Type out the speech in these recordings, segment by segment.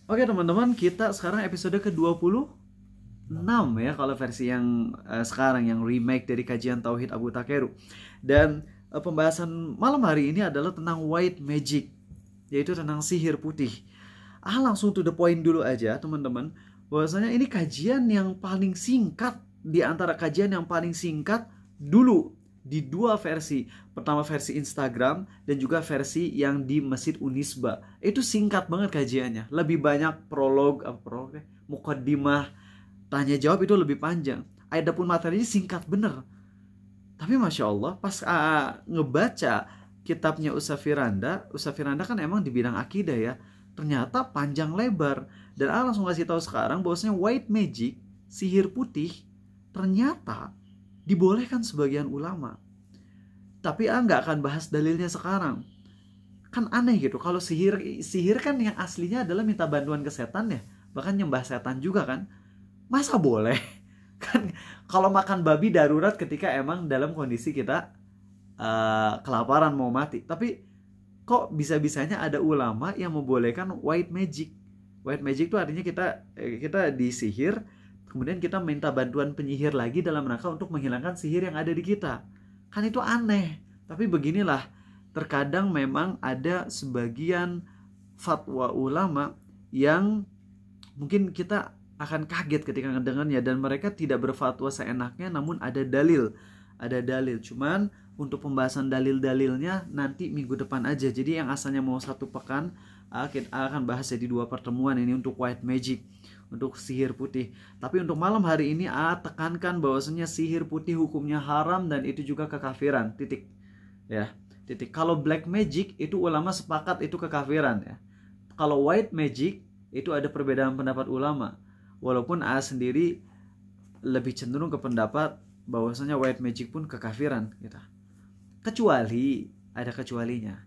Oke teman-teman, kita sekarang episode ke-26 ya kalau versi yang sekarang yang remake dari kajian Tauhid Abu Takeru. Dan pembahasan malam hari ini adalah tentang white magic, yaitu tentang sihir putih. Langsung to the point dulu aja teman-teman, bahwasanya ini kajian yang paling singkat di antara kajian yang paling singkat dulu di dua versi. Pertama versi Instagram dan juga versi yang di Masjid Unisba. Itu singkat banget kajiannya. Lebih banyak mukaddimah, tanya jawab itu lebih panjang. Adapun materinya singkat bener. Tapi Masya Allah pas ngebaca kitabnya Ustaz Firanda kan emang di bidang akidah ya. Ternyata panjang lebar. Dan langsung kasih tahu sekarang bahwasanya white magic, sihir putih, ternyata dibolehkan sebagian ulama. Tapi nggak akan bahas dalilnya sekarang. Kan aneh gitu. Kalau sihir kan yang aslinya adalah minta bantuan ke setan ya. Bahkan nyembah setan juga kan. Masa boleh? Kan kalau makan babi darurat ketika emang dalam kondisi kita kelaparan mau mati. Tapi kok bisa-bisanya ada ulama yang membolehkan white magic. White magic itu artinya kita disihir, kemudian kita minta bantuan penyihir lagi dalam rangka untuk menghilangkan sihir yang ada di kita. Kan itu aneh. Tapi beginilah, terkadang memang ada sebagian fatwa ulama yang mungkin kita akan kaget ketika mendengarnya, dan mereka tidak berfatwa seenaknya, namun ada dalil. Cuman untuk pembahasan dalil-dalilnya nanti minggu depan aja. Jadi yang asalnya mau 1 pekan akan bahas jadi 2 pertemuan ini untuk white magic, untuk sihir putih. Tapi untuk malam hari ini tekankan bahwasanya sihir putih hukumnya haram dan itu juga kekafiran. Titik. Ya, titik. Kalau black magic itu ulama sepakat itu kekafiran ya. Kalau white magic itu ada perbedaan pendapat ulama. Walaupun sendiri lebih cenderung ke pendapat bahwasanya white magic pun kekafiran gitu. Kecuali ada kecualinya.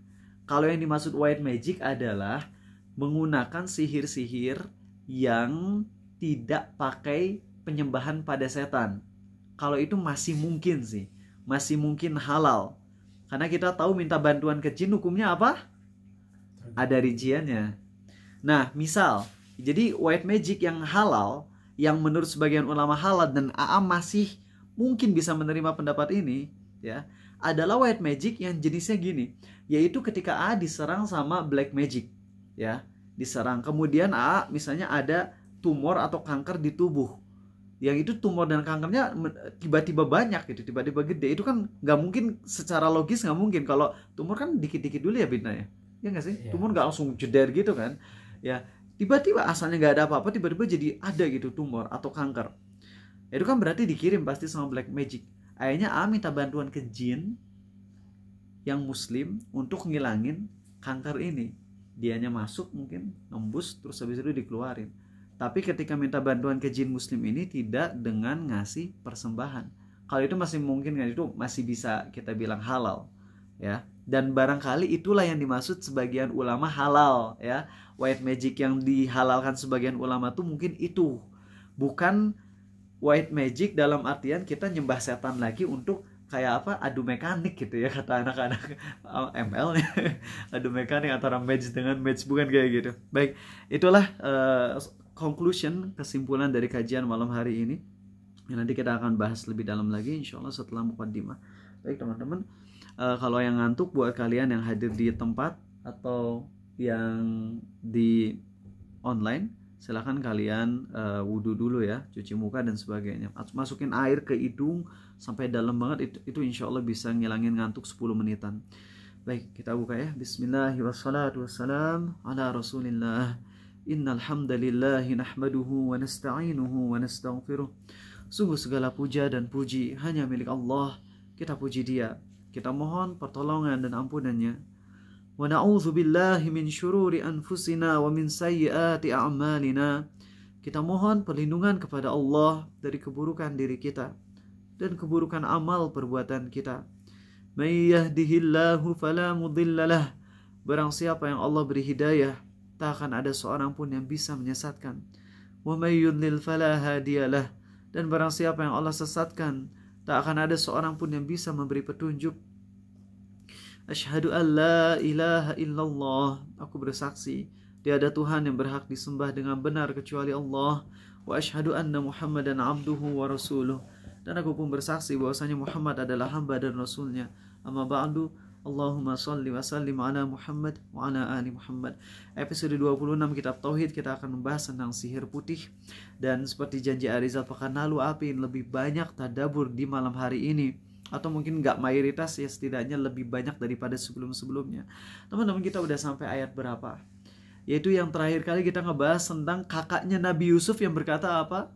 Kalau yang dimaksud white magic adalah menggunakan sihir-sihir yang tidak pakai penyembahan pada setan. Kalau itu masih mungkin sih, masih mungkin halal. Karena kita tahu minta bantuan ke jin hukumnya apa? Ada rinciannya. Nah, misal, jadi white magic yang halal, yang menurut sebagian ulama halal dan masih mungkin bisa menerima pendapat ini, ya, adalah white magic yang jenisnya gini, yaitu ketika diserang sama black magic, ya, diserang. Kemudian misalnya ada tumor atau kanker di tubuh, yang itu tumor dan kankernya tiba-tiba banyak gitu, tiba-tiba gede. Itu kan nggak mungkin, secara logis nggak mungkin. Kalau tumor kan dikit-dikit dulu ya Bina ya nggak sih? Tumor nggak langsung jeder gitu kan, ya. Tiba-tiba asalnya nggak ada apa-apa, tiba-tiba jadi ada gitu tumor atau kanker. Itu kan berarti dikirim pasti sama black magic. Akhirnya minta bantuan ke jin yang muslim untuk ngilangin kanker ini. Dianya masuk mungkin, nembus, terus habis itu dikeluarin. Tapi ketika minta bantuan ke jin muslim ini tidak dengan ngasih persembahan. Kalau itu masih mungkin kan, itu masih bisa kita bilang halal, ya. Dan barangkali itulah yang dimaksud sebagian ulama halal, ya. White magic yang dihalalkan sebagian ulama tuh mungkin itu. Bukan white magic dalam artian kita nyembah setan lagi untuk kayak apa, adu mekanik gitu ya, kata anak-anak ML nya. Adu mekanik antara match dengan match, bukan kayak gitu. Baik, itulah kesimpulan dari kajian malam hari ini. Nanti kita akan bahas lebih dalam lagi insyaallah setelah mukaddimah. Baik teman-teman, kalau yang ngantuk, buat kalian yang hadir di tempat atau yang di online, silahkan kalian wudhu dulu ya, cuci muka dan sebagainya. Masukin air ke hidung sampai dalam banget, itu insya Allah bisa ngilangin ngantuk 10 menitan. Baik, kita buka ya. Bismillahirrahmanirrahim. Ala rasulillah. Innal hamdalillahi nahmaduhu wa nasta'inuhu wa nastaghfiruh. Sungguh segala puja dan puji hanya milik Allah. Kita puji Dia, kita mohon pertolongan dan ampunannya. Wa na'udzu billahi min syururi anfusina wa min sayyiati a'malina. Kita mohon perlindungan kepada Allah dari keburukan diri kita dan keburukan amal perbuatan kita. May yahdihillahu fala mudhillalah. Barang siapa yang Allah beri hidayah, tak akan ada seorang pun yang bisa menyesatkan. Wa may yudlil fala hadiyalah. Dan barang siapa yang Allah sesatkan, tak akan ada seorang pun yang bisa memberi petunjuk. Asyhadu an la ilaha illallah. Aku bersaksi Tiada Tuhan yang berhak disembah dengan benar kecuali Allah. Wa asyhadu anna Muhammadan abduhu wa rasuluh. Dan aku pun bersaksi bahwasanya Muhammad adalah hamba dan rasulnya. Amma ba'du. Allahumma salli wa sallim ala Muhammad wa ala ali Muhammad. Episode 26 Kitab Tauhid, kita akan membahas tentang sihir putih. Dan seperti janji Arizal pekan lalu, apa yang lebih banyak tadabur di malam hari ini, atau mungkin nggak mayoritas ya, setidaknya lebih banyak daripada sebelum-sebelumnya. Teman-teman, kita udah sampai ayat berapa? Yaitu yang terakhir kali kita ngebahas tentang kakaknya Nabi Yusuf yang berkata apa?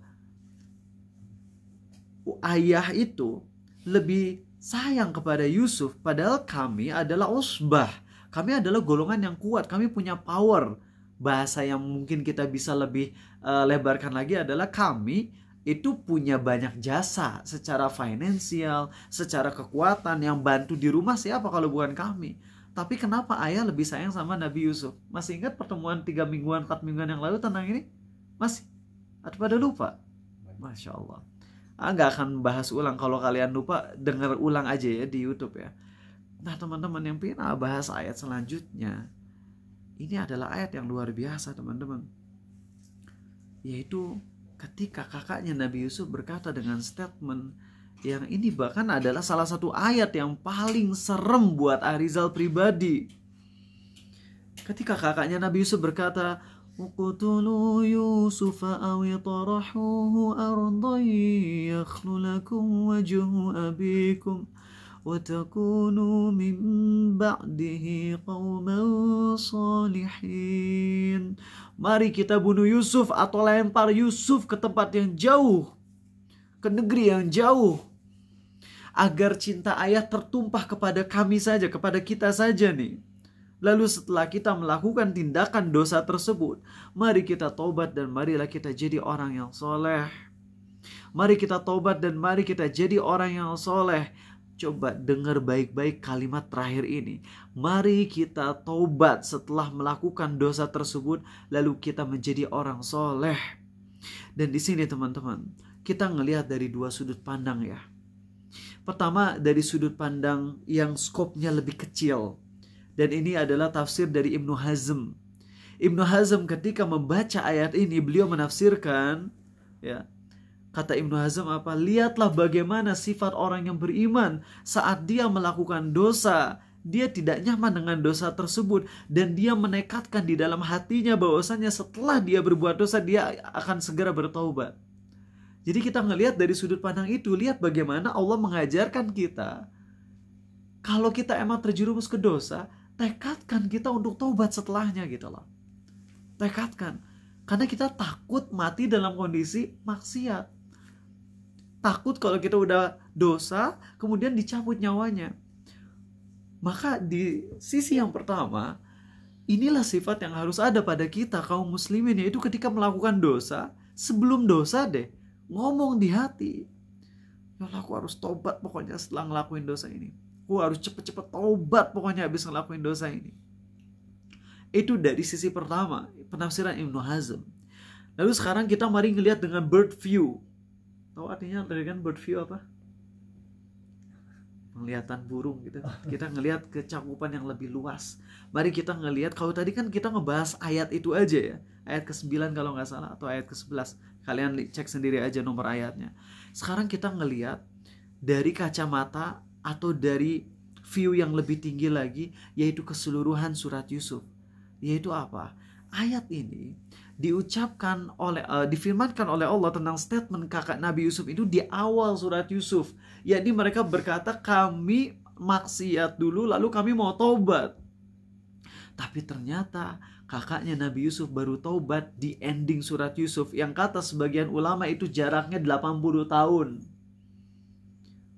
Ayah itu lebih sayang kepada Yusuf, padahal kami adalah usbah. Kami adalah golongan yang kuat, kami punya power. Bahasa yang mungkin kita bisa lebih lebarkan lagi adalah kami itu punya banyak jasa secara finansial, secara kekuatan. Yang bantu di rumah siapa kalau bukan kami? Tapi kenapa ayah lebih sayang sama Nabi Yusuf? Masih ingat pertemuan 3 mingguan, 4 mingguan yang lalu tentang ini? Masih? Atau pada lupa? Masya Allah. Nggak akan bahas ulang. Kalau kalian lupa, dengar ulang aja ya di YouTube ya. Nah teman-teman, yang pengen bahas ayat selanjutnya, ini adalah ayat yang luar biasa teman-teman. Yaitu ketika kakaknya Nabi Yusuf berkata dengan statement yang ini bahkan adalah salah satu ayat yang paling serem buat Arizal pribadi. Ketika kakaknya Nabi Yusuf berkata, uqtulu Yusufa aw tarahuhu ardan yakhlu lakum wajhu abikum wa takunu min ba'dihi qauman salihin. Mari kita bunuh Yusuf atau lempar Yusuf ke tempat yang jauh, ke negeri yang jauh, agar cinta ayah tertumpah kepada kami saja, kepada kita saja nih. Lalu setelah kita melakukan tindakan dosa tersebut, mari kita tobat dan marilah kita jadi orang yang soleh. Mari kita tobat dan mari kita jadi orang yang soleh. Coba dengar baik-baik kalimat terakhir ini. Mari kita tobat setelah melakukan dosa tersebut, lalu kita menjadi orang soleh. Dan di sini teman-teman, kita ngelihat dari dua sudut pandang ya. Pertama, dari sudut pandang yang skopnya lebih kecil. Dan ini adalah tafsir dari Ibnu Hazm. Ibnu Hazm ketika membaca ayat ini, beliau menafsirkan, ya, kata Ibnu Hazm apa? Lihatlah bagaimana sifat orang yang beriman saat dia melakukan dosa. Dia tidak nyaman dengan dosa tersebut. Dan dia menekadkan di dalam hatinya bahwasanya setelah dia berbuat dosa, dia akan segera bertaubat. Jadi kita ngelihat dari sudut pandang itu, lihat bagaimana Allah mengajarkan kita. Kalau kita emang terjerumus ke dosa, tekadkan kita untuk taubat setelahnya gitu loh. Tekadkan. Karena kita takut mati dalam kondisi maksiat. Takut kalau kita udah dosa, kemudian dicabut nyawanya. Maka di sisi yang pertama, inilah sifat yang harus ada pada kita kaum muslimin, yaitu ketika melakukan dosa, sebelum dosa deh, ngomong di hati, ya Allah, aku harus tobat pokoknya setelah ngelakuin dosa ini. Aku harus cepet-cepet tobat pokoknya habis ngelakuin dosa ini. Itu dari sisi pertama, penafsiran Ibnu Hazm. Lalu sekarang kita mari ngelihat dengan bird view. Tahu artinya dari kan bird view apa? Penglihatan burung gitu. Kita ngelihat kecakupan yang lebih luas. Mari kita ngelihat, kalau tadi kan kita ngebahas ayat itu aja ya. Ayat ke-9 kalau nggak salah, atau ayat ke-11. Kalian cek sendiri aja nomor ayatnya. Sekarang kita ngelihat dari kacamata atau dari view yang lebih tinggi lagi, yaitu keseluruhan surat Yusuf. Yaitu apa? Ayat ini diucapkan oleh difirmankan oleh Allah tentang statement kakak Nabi Yusuf itu di awal surat Yusuf. Yakni mereka berkata, kami maksiat dulu lalu kami mau taubat. Tapi ternyata kakaknya Nabi Yusuf baru taubat di ending surat Yusuf, yang kata sebagian ulama itu jaraknya 80 tahun.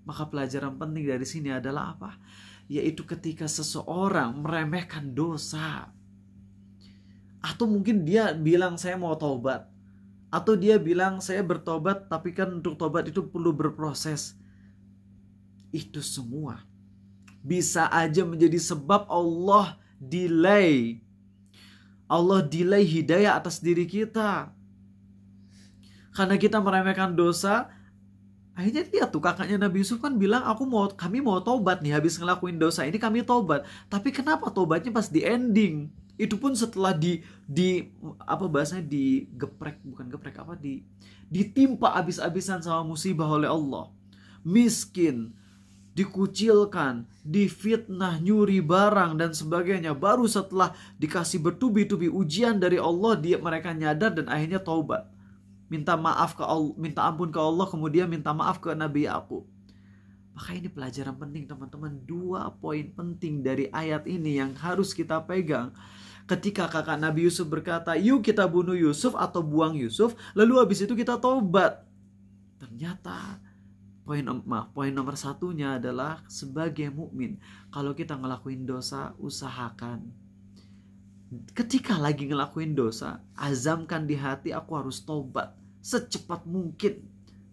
Maka pelajaran penting dari sini adalah apa? Yaitu ketika seseorang meremehkan dosa, atau mungkin dia bilang saya mau taubat, atau dia bilang saya bertobat, tapi kan untuk tobat itu perlu berproses. Itu semua bisa aja menjadi sebab Allah delay hidayah atas diri kita. Karena kita meremehkan dosa, akhirnya lihat tuh kakaknya Nabi Yusuf kan bilang, kami mau taubat nih habis ngelakuin dosa ini, kami taubat. Tapi kenapa taubatnya pas di ending? Itu pun setelah di apa bahasanya, digeprek, bukan geprek, apa, ditimpa habis-habisan sama musibah oleh Allah. Miskin, dikucilkan, difitnah, nyuri barang dan sebagainya. Baru setelah dikasih bertubi-tubi ujian dari Allah, mereka nyadar dan akhirnya taubat. Minta maaf ke Allah, minta ampun ke Allah, kemudian minta maaf ke Nabi Yakub. Maka ini pelajaran penting teman-teman. 2 poin penting dari ayat ini yang harus kita pegang. Ketika kakak Nabi Yusuf berkata, yuk kita bunuh Yusuf atau buang Yusuf, lalu habis itu kita taubat. Ternyata poin nomor 1-nya adalah sebagai mukmin, kalau kita ngelakuin dosa, usahakan. Ketika lagi ngelakuin dosa, azamkan di hati, aku harus taubat secepat mungkin.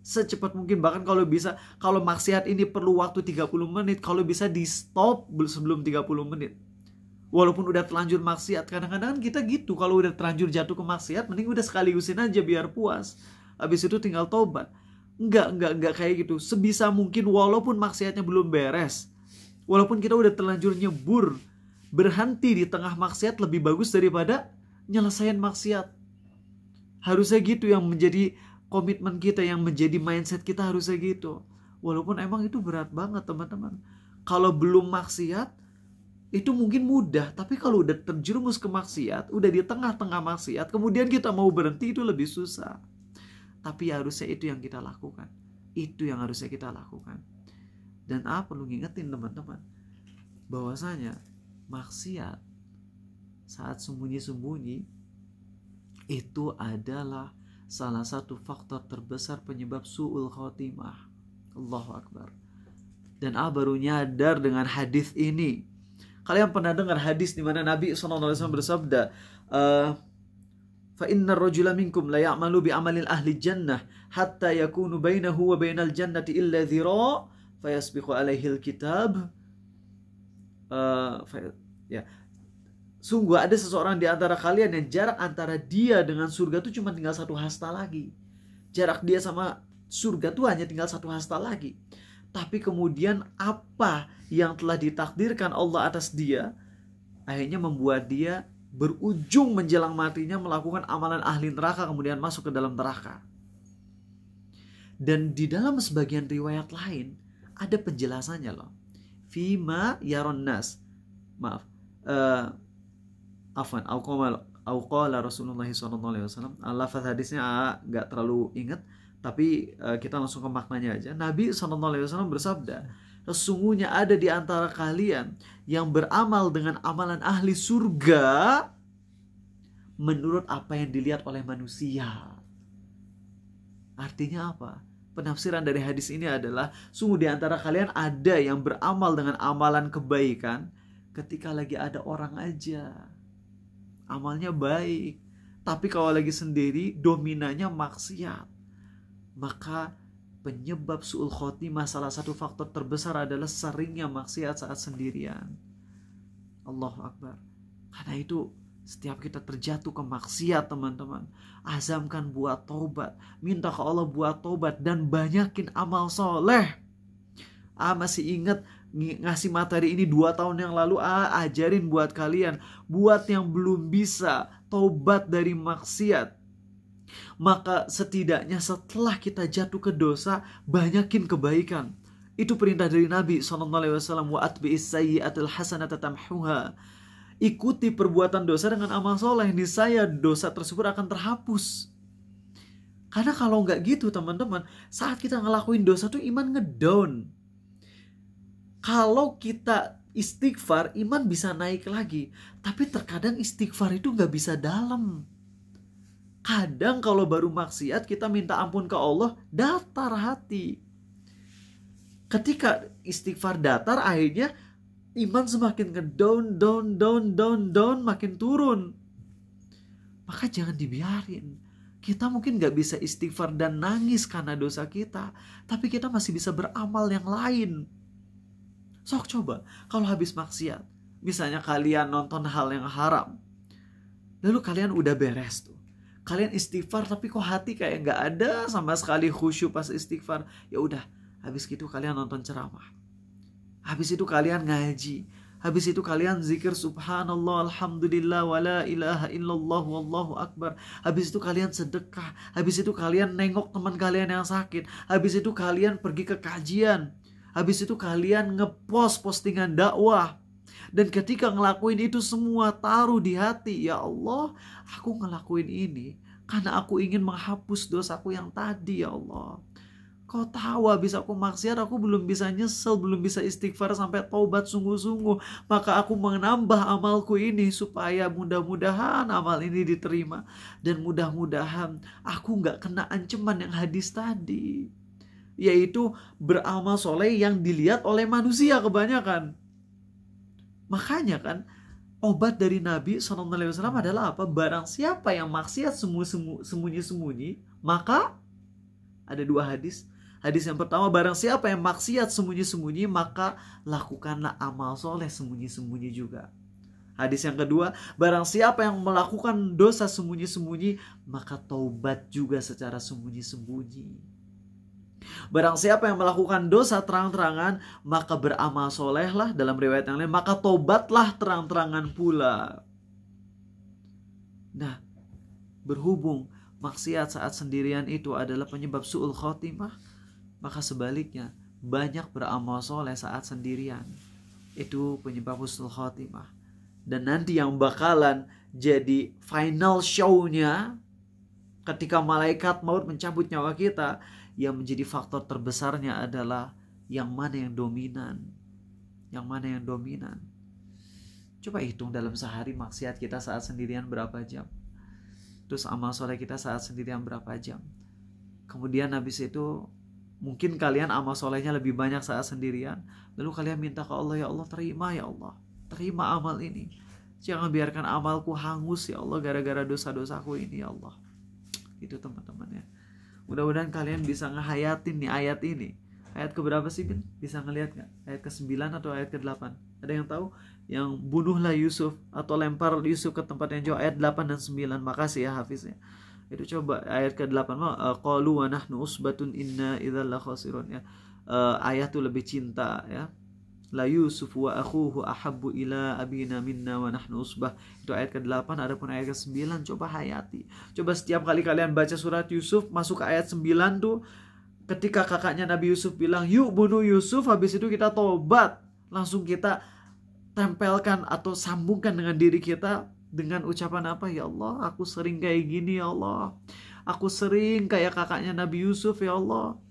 Secepat mungkin, bahkan kalau bisa, kalau maksiat ini perlu waktu 30 menit, kalau bisa di stop sebelum 30 menit. Walaupun udah terlanjur maksiat, kadang-kadang kita gitu, kalau udah terlanjur jatuh ke maksiat, mending udah sekaliusin aja biar puas. Habis itu tinggal tobat. Enggak kayak gitu. Sebisa mungkin walaupun maksiatnya belum beres, walaupun kita udah terlanjur nyebur, berhenti di tengah maksiat lebih bagus daripada nyelesain maksiat. Harusnya gitu yang menjadi komitmen kita, yang menjadi mindset kita, harusnya gitu. Walaupun emang itu berat banget teman-teman. Kalau belum maksiat, itu mungkin mudah, tapi kalau udah terjerumus ke maksiat, udah di tengah-tengah maksiat, kemudian kita mau berhenti, itu lebih susah. Tapi harusnya itu yang kita lakukan. Itu yang harusnya kita lakukan. Dan perlu ngingetin teman-teman, bahwasanya maksiat saat sembunyi-sembunyi itu adalah salah satu faktor terbesar penyebab su'ul khotimah. Allahu Akbar. Dan baru nyadar dengan hadis ini. Kalian pernah dengar hadis di mana Nabi SAW bersabda, fa inna rajula minkum la ya'malu bi amalil ahli jannah hatta yakunu bainahu wa bainal jannati illa dhira fa yasbiqu alaihi alkitab. Sungguh ada seseorang di antara kalian yang jarak antara dia dengan surga itu cuma tinggal 1 hasta lagi. Jarak dia sama surga itu hanya tinggal 1 hasta lagi. Tapi kemudian apa yang telah ditakdirkan Allah atas dia, akhirnya membuat dia berujung menjelang matinya melakukan amalan ahli neraka, kemudian masuk ke dalam neraka. Dan di dalam sebagian riwayat lain ada penjelasannya loh. Fima yaron nas. Maaf. Auqala Rasulullah SAW. Lafaz hadisnya gak terlalu ingat, tapi kita langsung ke maknanya aja. Nabi SAW bersabda, sesungguhnya ada di antara kalian yang beramal dengan amalan ahli surga menurut apa yang dilihat oleh manusia. Artinya apa? Penafsiran dari hadis ini adalah, sungguh di antara kalian ada yang beramal dengan amalan kebaikan ketika lagi ada orang aja. Amalnya baik. Tapi kalau lagi sendiri, dominannya maksiat. Maka penyebab su'ul khotimah, salah satu faktor terbesar adalah seringnya maksiat saat sendirian. Allahu Akbar. Karena itu setiap kita terjatuh ke maksiat teman-teman, azamkan buat taubat. Minta ke Allah buat taubat dan banyakin amal soleh. Masih ingat ngasih materi ini 2 tahun yang lalu, ajarin buat kalian. Buat yang belum bisa taubat dari maksiat, maka setidaknya setelah kita jatuh ke dosa, banyakin kebaikan. Itu perintah dari Nabi SAW. Wa atbi'is sayyi'atil hasanata tamhuha. Ikuti perbuatan dosa dengan amal soleh, niscaya dosa tersebut akan terhapus. Karena kalau nggak gitu teman-teman, saat kita ngelakuin dosa tuh iman ngedown. Kalau kita istighfar, iman bisa naik lagi. Tapi terkadang istighfar itu nggak bisa dalam. Kadang kalau baru maksiat kita minta ampun ke Allah, datar hati. Ketika istighfar datar, akhirnya iman semakin down, makin turun. Maka jangan dibiarin. Kita mungkin gak bisa istighfar dan nangis karena dosa kita, tapi kita masih bisa beramal yang lain. Sok coba, kalau habis maksiat, misalnya kalian nonton hal yang haram, lalu kalian udah beres tuh, kalian istighfar tapi kok hati kayak gak ada sama sekali khusyuk pas istighfar. Ya udah, habis gitu kalian nonton ceramah, habis itu kalian ngaji, Habis itu kalian zikir subhanallah, alhamdulillah, wala ilaha illallah, wallahu akbar. Habis itu kalian sedekah. Habis itu kalian nengok teman kalian yang sakit. Habis itu kalian pergi ke kajian. Habis itu kalian ngepost postingan dakwah. Dan ketika ngelakuin itu semua, taruh di hati, ya Allah, aku ngelakuin ini karena aku ingin menghapus dosaku yang tadi, ya Allah. Kau tahu habis aku maksiat, aku belum bisa nyesel, belum bisa istighfar sampai taubat sungguh-sungguh. Maka aku menambah amalku ini supaya mudah-mudahan amal ini diterima. Dan mudah-mudahan aku gak kena ancaman yang hadis tadi. Yaitu beramal soleh yang dilihat oleh manusia kebanyakan. Makanya kan obat dari Nabi SAW adalah apa? Barang siapa yang maksiat sembunyi-sembunyi, maka ada dua hadis. Hadis yang pertama, barang siapa yang maksiat sembunyi-sembunyi, maka lakukanlah amal soleh sembunyi-sembunyi juga. Hadis yang kedua, barang siapa yang melakukan dosa sembunyi-sembunyi, maka taubat juga secara sembunyi-sembunyi. Barang siapa yang melakukan dosa terang-terangan, maka beramal solehlah, dalam riwayat yang lain, maka taubatlah terang-terangan pula. Nah, berhubung maksiat saat sendirian itu adalah penyebab su'ul khotimah, maka sebaliknya banyak beramal soleh saat sendirian itu penyebab husnul khotimah. Dan nanti yang bakalan jadi final show-nya ketika malaikat maut mencabut nyawa kita, yang menjadi faktor terbesarnya adalah yang mana yang dominan. Yang mana yang dominan. Coba hitung dalam sehari maksiat kita saat sendirian berapa jam. Terus amal soleh kita saat sendirian berapa jam. Kemudian habis itu mungkin kalian amal solehnya lebih banyak saat sendirian. Lalu kalian minta ke Allah, ya Allah terima ya Allah. Terima amal ini. Jangan biarkan amalku hangus ya Allah gara-gara dosa-dosaku ini ya Allah. Itu teman-teman ya. Mudah-mudahan kalian bisa ngehayatin nih ayat ini. Ayat keberapa sih Bin? Bisa ngelihat gak? Ayat ke-9 atau ayat ke-8? Ada yang tahu? Yang bunuhlah Yusuf atau lempar Yusuf ke tempat yang jauh. Ayat 8 dan 9. Makasih ya Hafiznya. Itu coba ayat ke-8 qalu wa nahnu usbatun inna idzal khasirun ya. Ayat tuh lebih cinta ya. La Yusuf wa akhuhu ahabbu ila abina minna wa nahnu usbah. Itu ayat ke-8. Adapun ayat ke-9 coba hayati. Coba setiap kali kalian baca surat Yusuf masuk ke ayat 9 tuh, ketika kakaknya Nabi Yusuf bilang, "Yuk bunuh Yusuf," habis itu kita tobat. Langsung kita tempelkan atau sambungkan dengan diri kita dengan ucapan apa? Ya Allah, aku sering kayak gini ya Allah. Aku sering kayak kakaknya Nabi Yusuf ya Allah.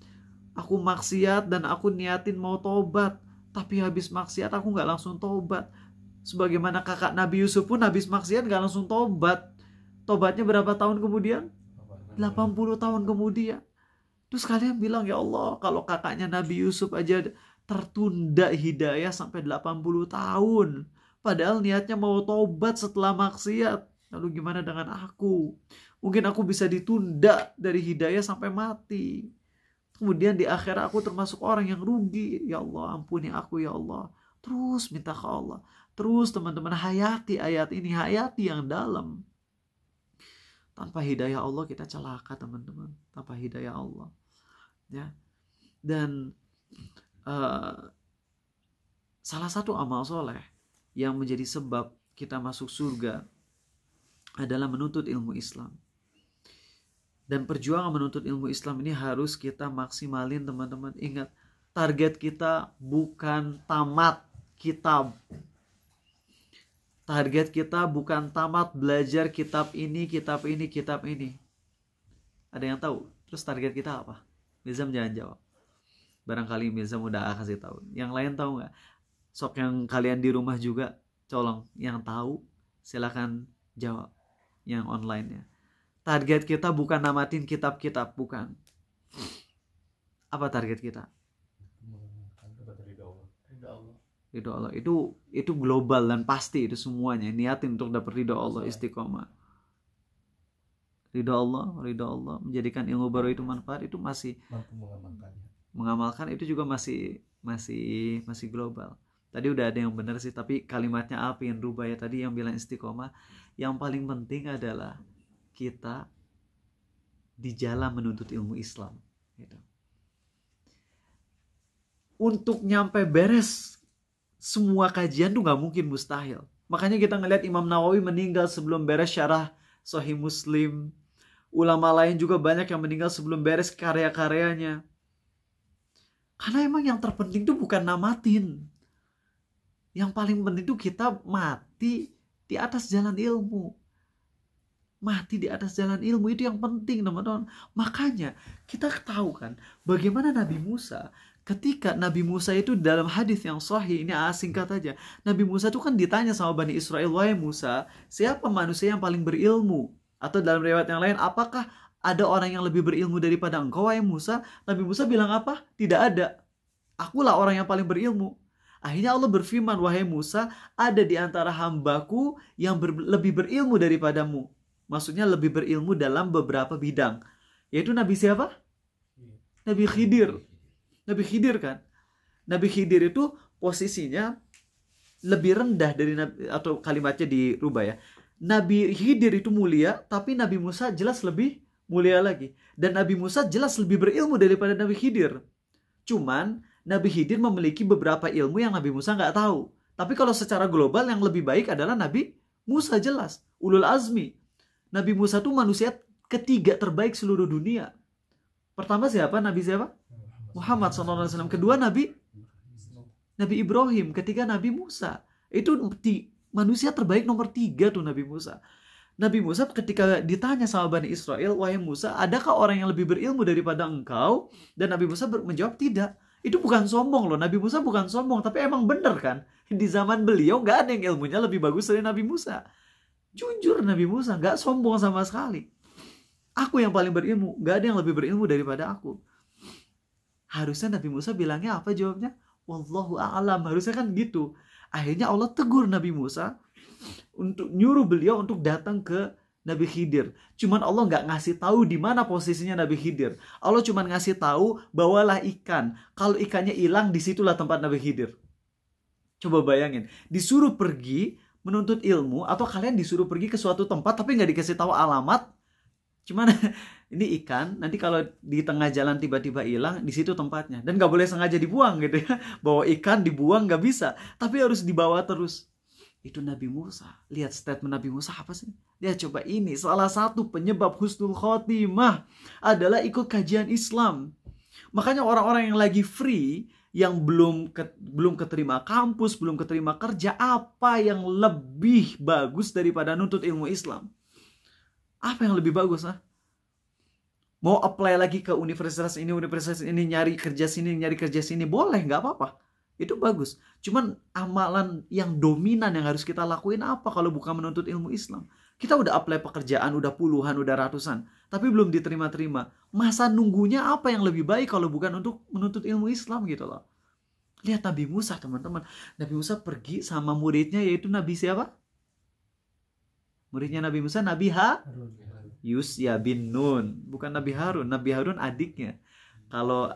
Aku maksiat dan aku niatin mau tobat. Tapi habis maksiat aku gak langsung tobat. Sebagaimana kakak Nabi Yusuf pun habis maksiat gak langsung tobat. Tobatnya berapa tahun kemudian? 80 tahun kemudian. Terus kalian bilang, ya Allah, kalau kakaknya Nabi Yusuf aja tertunda hidayah sampai 80 tahun. Padahal niatnya mau tobat setelah maksiat. Lalu gimana dengan aku? Mungkin aku bisa ditunda dari hidayah sampai mati. Kemudian di akhirat aku termasuk orang yang rugi. Ya Allah, ampuni aku ya Allah. Terus minta ke Allah. Terus teman-teman hayati ayat ini. Hayati yang dalam. Tanpa hidayah Allah kita celaka teman-teman. Tanpa hidayah Allah. Ya. Dan salah satu amal soleh yang menjadi sebab kita masuk surga adalah menuntut ilmu Islam. Dan perjuangan menuntut ilmu Islam ini harus kita maksimalin teman-teman. Ingat, target kita bukan tamat kitab. Target kita bukan tamat belajar kitab ini, kitab ini, kitab ini. Ada yang tahu? Terus target kita apa? Mizam jangan jawab. Barangkali Mizam udah kasih tahu. Yang lain tahu nggak? Sok yang kalian di rumah juga, colong. Yang tahu, silakan jawab. Yang online-nya. Target kita bukan namatin kitab-kitab, bukan. Apa target kita? Ridho Allah. Itu global dan pasti itu semuanya. Niatin untuk dapat ridho Allah, istiqomah. Ridho Allah, menjadikan ilmu baru itu manfaat, itu masih mampu mengamalkan itu juga masih global. Tadi udah ada yang benar sih, tapi kalimatnya apa yang rubah ya tadi yang bilang istiqomah. Yang paling penting adalah kita di jalan menuntut ilmu Islam gitu. Untuk nyampe beres semua kajian tuh nggak mungkin mustahil. Makanya kita ngelihat Imam Nawawi meninggal sebelum beres syarah Sahih Muslim. Ulama lain juga banyak yang meninggal sebelum beres karya-karyanya. Karena emang yang terpenting tuh bukan namatin. Yang paling penting tuh kita mati di atas jalan ilmu. Mati di atas jalan ilmu itu yang penting, teman-teman. Makanya kita tahu kan bagaimana Nabi Musa, ketika Nabi Musa itu dalam hadis yang sahih, ini singkat aja. Nabi Musa itu kan ditanya sama Bani Israel, "Wahai Musa, siapa manusia yang paling berilmu?" Atau dalam riwayat yang lain, "Apakah ada orang yang lebih berilmu daripada engkau, wahai Musa?" Nabi Musa bilang apa? Tidak ada. Akulah orang yang paling berilmu. Akhirnya Allah berfirman, "Wahai Musa, ada di antara hambaku yang lebih berilmu daripadamu." Maksudnya lebih berilmu dalam beberapa bidang. Yaitu Nabi siapa? Nabi Khidir. Nabi Khidir kan? Nabi Khidir itu posisinya lebih rendah dari Nabi, atau kalimatnya dirubah ya. Nabi Khidir itu mulia, tapi Nabi Musa jelas lebih mulia lagi. Dan Nabi Musa jelas lebih berilmu daripada Nabi Khidir. Cuman Nabi Khidir memiliki beberapa ilmu yang Nabi Musa nggak tahu. Tapi kalau secara global yang lebih baik adalah Nabi Musa jelas. Ulul azmi. Nabi Musa itu manusia ketiga terbaik seluruh dunia. Pertama siapa? Nabi siapa? Muhammad SAW. Kedua Nabi Ibrahim. Ketiga Nabi Musa. Itu manusia terbaik nomor 3 tuh Nabi Musa. Nabi Musa ketika ditanya sama Bani Israel, "Wahai Musa, adakah orang yang lebih berilmu daripada engkau?" Dan Nabi Musa menjawab, "Tidak." Itu bukan sombong loh. Nabi Musa bukan sombong. Tapi emang bener kan? Di zaman beliau gak ada yang ilmunya lebih bagus dari Nabi Musa. Jujur Nabi Musa gak sombong sama sekali. Aku yang paling berilmu. Gak ada yang lebih berilmu daripada aku. Harusnya Nabi Musa bilangnya apa jawabnya? Wallahu a'lam. Harusnya kan gitu. Akhirnya Allah tegur Nabi Musa untuk nyuruh beliau untuk datang ke Nabi Khidir. Cuman Allah nggak ngasih tahu di mana posisinya Nabi Khidir. Allah cuman ngasih tahu bawalah ikan. Kalau ikannya hilang, disitulah tempat Nabi Khidir. Coba bayangin, disuruh pergi menuntut ilmu, atau kalian disuruh pergi ke suatu tempat tapi nggak dikasih tahu alamat. Cuman ini ikan, nanti kalau di tengah jalan tiba-tiba hilang, di situ tempatnya. Dan nggak boleh sengaja dibuang gitu ya. Bawa ikan dibuang nggak bisa, tapi harus dibawa terus. Itu Nabi Musa. Lihat statement Nabi Musa apa sih? Lihat coba ini. Salah satu penyebab husnul khotimah adalah ikut kajian Islam. Makanya orang-orang yang lagi free, yang belum keterima kampus, belum keterima kerja, apa yang lebih bagus daripada nuntut ilmu Islam? Apa yang lebih bagus? Mau apply lagi ke universitas ini, nyari kerja sini, boleh, nggak apa-apa. Itu bagus. Cuman amalan yang dominan yang harus kita lakuin apa kalau bukan menuntut ilmu Islam? Kita udah apply pekerjaan, udah puluhan, udah ratusan, tapi belum diterima-terima. Masa nunggunya apa yang lebih baik kalau bukan untuk menuntut ilmu Islam gitu loh. Lihat Nabi Musa, teman-teman. Nabi Musa pergi sama muridnya, yaitu Nabi siapa? Muridnya Nabi Musa, Nabi Yusya bin Nun. Bukan Nabi Harun. Nabi Harun adiknya. Kalau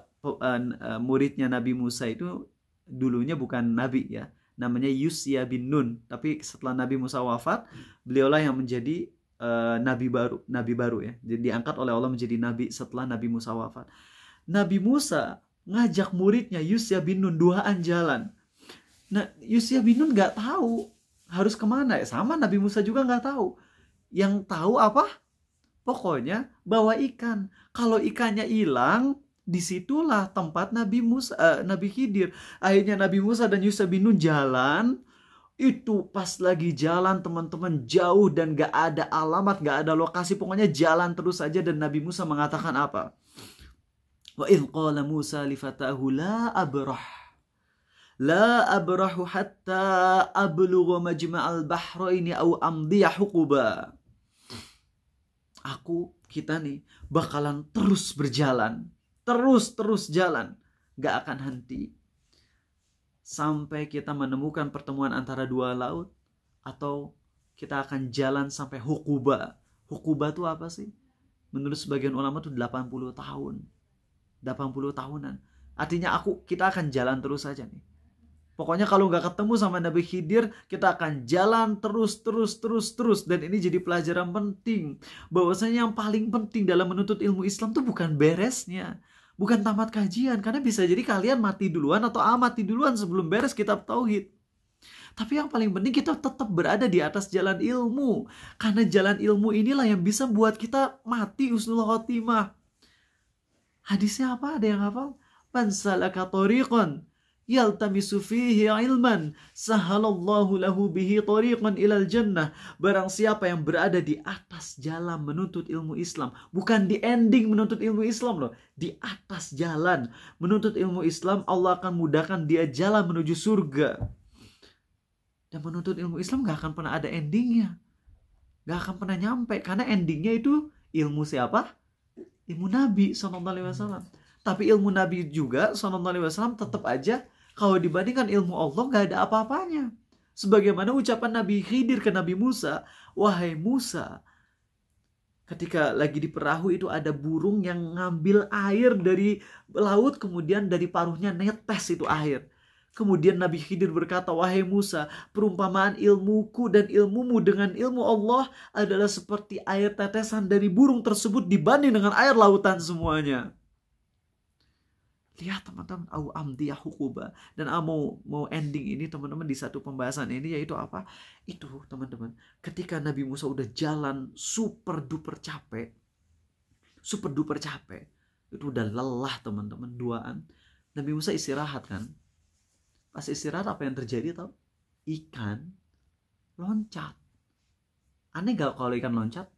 muridnya Nabi Musa itu dulunya bukan Nabi ya. Namanya Yusya bin Nun. Tapi setelah Nabi Musa wafat, beliaulah yang menjadi nabi baru ya. Jadi diangkat oleh Allah menjadi nabi setelah Nabi Musa wafat. Nabi Musa ngajak muridnya Yusya bin Nun duaan jalan. Nah, Yusya bin Nun nggak tahu harus kemana ya. Sama Nabi Musa juga nggak tahu. Yang tahu apa? Pokoknya bawa ikan. Kalau ikannya hilang, disitulah tempat Nabi Khidir. Akhirnya Nabi Musa dan Yusya bin Nun jalan. Itu pas lagi jalan teman-teman, jauh dan gak ada alamat, gak ada lokasi. Pokoknya jalan terus saja. Dan Nabi Musa mengatakan apa? Wa idh qala Musa li fatahu la abrahu hatta ablugha majma'al bahraini aw amdiya huquba. Kita nih bakalan terus berjalan. Terus jalan. Gak akan henti. Sampai kita menemukan pertemuan antara dua laut. Atau kita akan jalan sampai Huquba. Huquba itu apa sih? Menurut sebagian ulama itu 80 tahun. 80 tahunan. Artinya kita akan jalan terus saja nih. Pokoknya kalau nggak ketemu sama Nabi Khidir, kita akan jalan terus. Dan ini jadi pelajaran penting. Bahwasanya yang paling penting dalam menuntut ilmu Islam itu bukan beresnya. bukan tamat kajian, karena bisa jadi kalian mati duluan atau mati duluan sebelum beres kitab tauhid. Tapi yang paling penting kita tetap berada di atas jalan ilmu, karena jalan ilmu inilah yang bisa buat kita mati husnul khotimah. Hadisnya apa? Ada yang hafal? Man salaka tariqan yaltamisu fihi ilman sahalallahu lahu bihi tariqan ilal jannah. Barang siapa yang berada di atas jalan menuntut ilmu Islam, bukan di ending menuntut ilmu Islam loh, di atas jalan menuntut ilmu Islam, Allah akan mudahkan dia jalan menuju surga. Dan menuntut ilmu Islam gak akan pernah ada endingnya, gak akan pernah nyampe, karena endingnya itu ilmu siapa? Ilmu Nabi SAW. Tapi ilmu Nabi juga SAW tetap aja kalau dibandingkan ilmu Allah gak ada apa-apanya. Sebagaimana ucapan Nabi Khidir ke Nabi Musa, wahai Musa, ketika lagi di perahu itu ada burung yang ngambil air dari laut, kemudian dari paruhnya netes itu air. Kemudian Nabi Khidir berkata, wahai Musa, perumpamaan ilmuku dan ilmumu dengan ilmu Allah adalah seperti air tetesan dari burung tersebut dibanding dengan air lautan semuanya. Lihat teman-teman, au amdiyah hukuba. Dan mau ending ini teman-teman di satu pembahasan ini, yaitu apa? Itu teman-teman, ketika Nabi Musa udah jalan super duper capek, itu udah lelah teman-teman, duaan. Nabi Musa istirahat kan. Pas istirahat apa yang terjadi tau? Ikan loncat. Aneh gak kalau ikan loncat?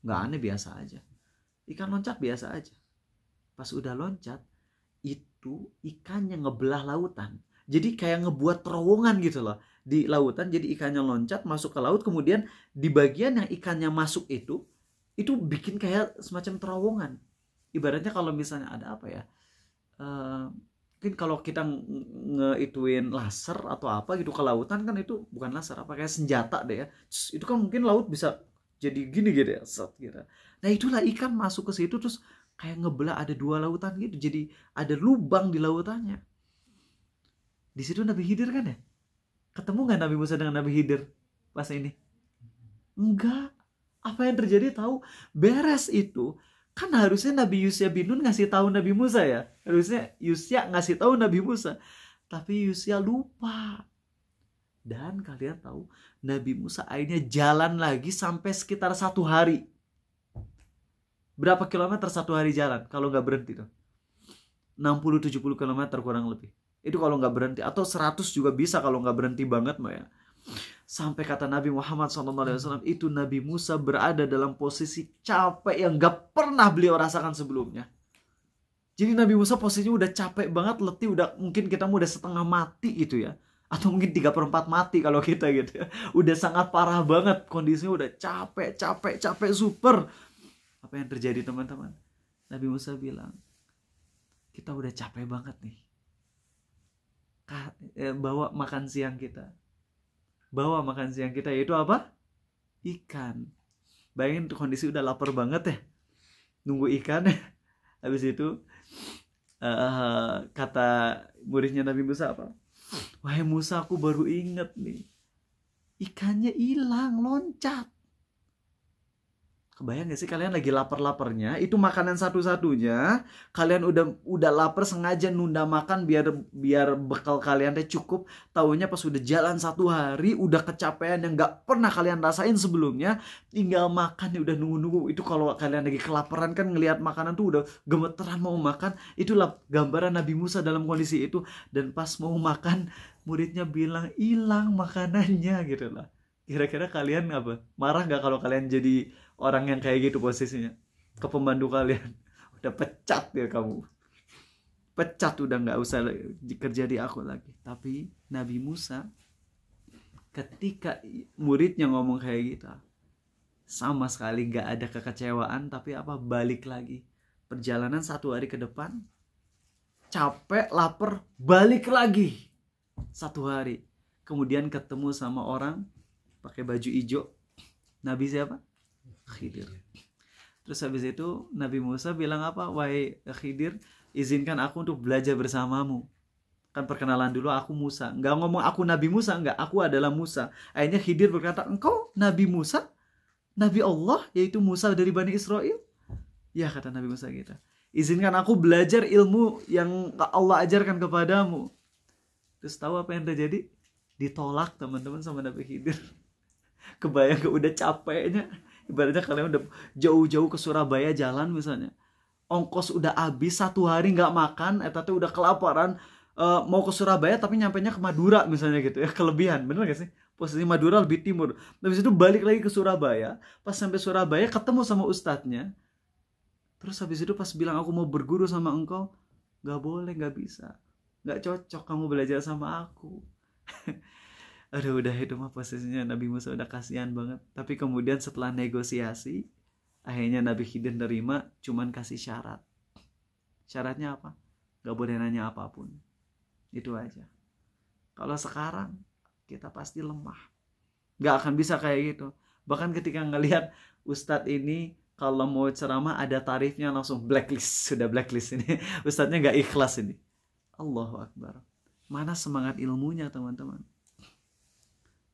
Gak aneh, biasa aja. Ikan loncat biasa aja. Pas udah loncat, itu ikannya ngebelah lautan. Jadi kayak ngebuat terowongan gitu loh di lautan. Jadi ikannya loncat masuk ke laut, kemudian di bagian yang ikannya masuk itu bikin kayak semacam terowongan. Ibaratnya kalau misalnya ada apa ya, mungkin kalau kita ngeituin laser atau apa gitu ke lautan kan, itu bukan laser, apa kayak senjata deh ya. Itu kan mungkin laut bisa jadi gini gitu ya, set gitu. Nah itulah ikan masuk ke situ terus kayak ngebelah, ada dua lautan gitu, jadi ada lubang di lautannya. Di situ Nabi Khidir kan ya? Ketemu nggak Nabi Musa dengan Nabi Khidir pas ini? Enggak. Apa yang terjadi tahu? Beres itu. Kan harusnya Nabi Yusya bin Nun ngasih tahu Nabi Musa ya. Harusnya Yusya ngasih tahu Nabi Musa. Tapi Yusya lupa. Dan kalian tahu, Nabi Musa akhirnya jalan lagi sampai sekitar 1 hari. Berapa kilometer 1 hari jalan kalau nggak berhenti tuh? 60-70 kilometer kurang lebih. Itu kalau nggak berhenti. Atau 100 juga bisa kalau nggak berhenti banget Mbak ya. Sampai kata Nabi Muhammad SAW, itu Nabi Musa berada dalam posisi capek yang gak pernah beliau rasakan sebelumnya. Jadi Nabi Musa posisinya udah capek banget, letih, mungkin kita udah setengah mati gitu ya. Atau mungkin 3/4 mati kalau kita gitu ya. Udah sangat parah banget, kondisinya udah capek super. Apa yang terjadi teman-teman? Nabi Musa bilang, kita udah capek banget nih. Bawa makan siang kita. Yaitu apa? Ikan. Bayangin kondisi udah lapar banget ya, nunggu ikan. Habis itu kata muridnya Nabi Musa apa? Wahai Musa, aku baru inget nih, ikannya hilang, loncat. Kebayang gak sih kalian lagi lapar-laparnya, itu makanan satu-satunya, kalian udah lapar sengaja nunda makan biar bekal kalian cukup, taunya pas udah jalan 1 hari, udah kecapean yang gak pernah kalian rasain sebelumnya, tinggal makan ya udah nunggu-nunggu. Itu kalau kalian lagi kelaparan kan, ngelihat makanan tuh udah gemeteran mau makan. Itulah gambaran Nabi Musa dalam kondisi itu. Dan pas mau makan, muridnya bilang hilang makanannya gitu lah. Kira-kira kalian apa? Marah gak kalau kalian jadi orang yang kayak gitu posisinya? Ke pembantu kalian, udah pecat ya kamu. Pecat, udah gak usah kerja di aku lagi. Tapi Nabi Musa, ketika muridnya ngomong kayak gitu, sama sekali gak ada kekecewaan. Tapi apa? Balik lagi. Perjalanan 1 hari ke depan, capek, lapar, balik lagi 1 hari. Kemudian ketemu sama orang pakai baju hijau. Nabi siapa? Khidir. Terus habis itu Nabi Musa bilang apa? Wahai Khidir, izinkan aku untuk belajar bersamamu. Kan perkenalan dulu, aku Musa. Enggak ngomong aku Nabi Musa, enggak, aku adalah Musa. Akhirnya Khidir berkata, engkau Nabi Musa? Nabi Allah, yaitu Musa dari Bani Israel? Ya, kata Nabi Musa gitu. Izinkan aku belajar ilmu yang Allah ajarkan kepadamu. Terus tahu apa yang terjadi? Ditolak teman-teman sama Nabi Khidir. Kebayang gak udah capeknya. Ibaratnya kalian udah jauh-jauh ke Surabaya jalan misalnya. Ongkos udah habis 1 hari nggak makan, etatnya udah kelaparan. Mau ke Surabaya tapi nyampainya ke Madura misalnya gitu ya. Kelebihan, bener gak sih? Posisi Madura lebih timur. Habis itu balik lagi ke Surabaya. Pas sampai Surabaya ketemu sama ustadznya. Terus habis itu pas bilang aku mau berguru sama engkau, gak boleh, gak bisa, gak cocok kamu belajar sama aku. Aduh udah itu mah posisinya Nabi Musa udah kasihan banget. Tapi kemudian setelah negosiasi, akhirnya Nabi Khidir nerima, cuman kasih syarat. Syaratnya apa? Gak boleh nanya apapun. Itu aja. Kalau sekarang kita pasti lemah, gak akan bisa kayak gitu. Bahkan ketika ngelihat ustadz ini kalau mau ceramah ada tarifnya langsung blacklist, sudah blacklist ini. Ustadznya gak ikhlas ini. Allahu Akbar. Mana semangat ilmunya teman-teman.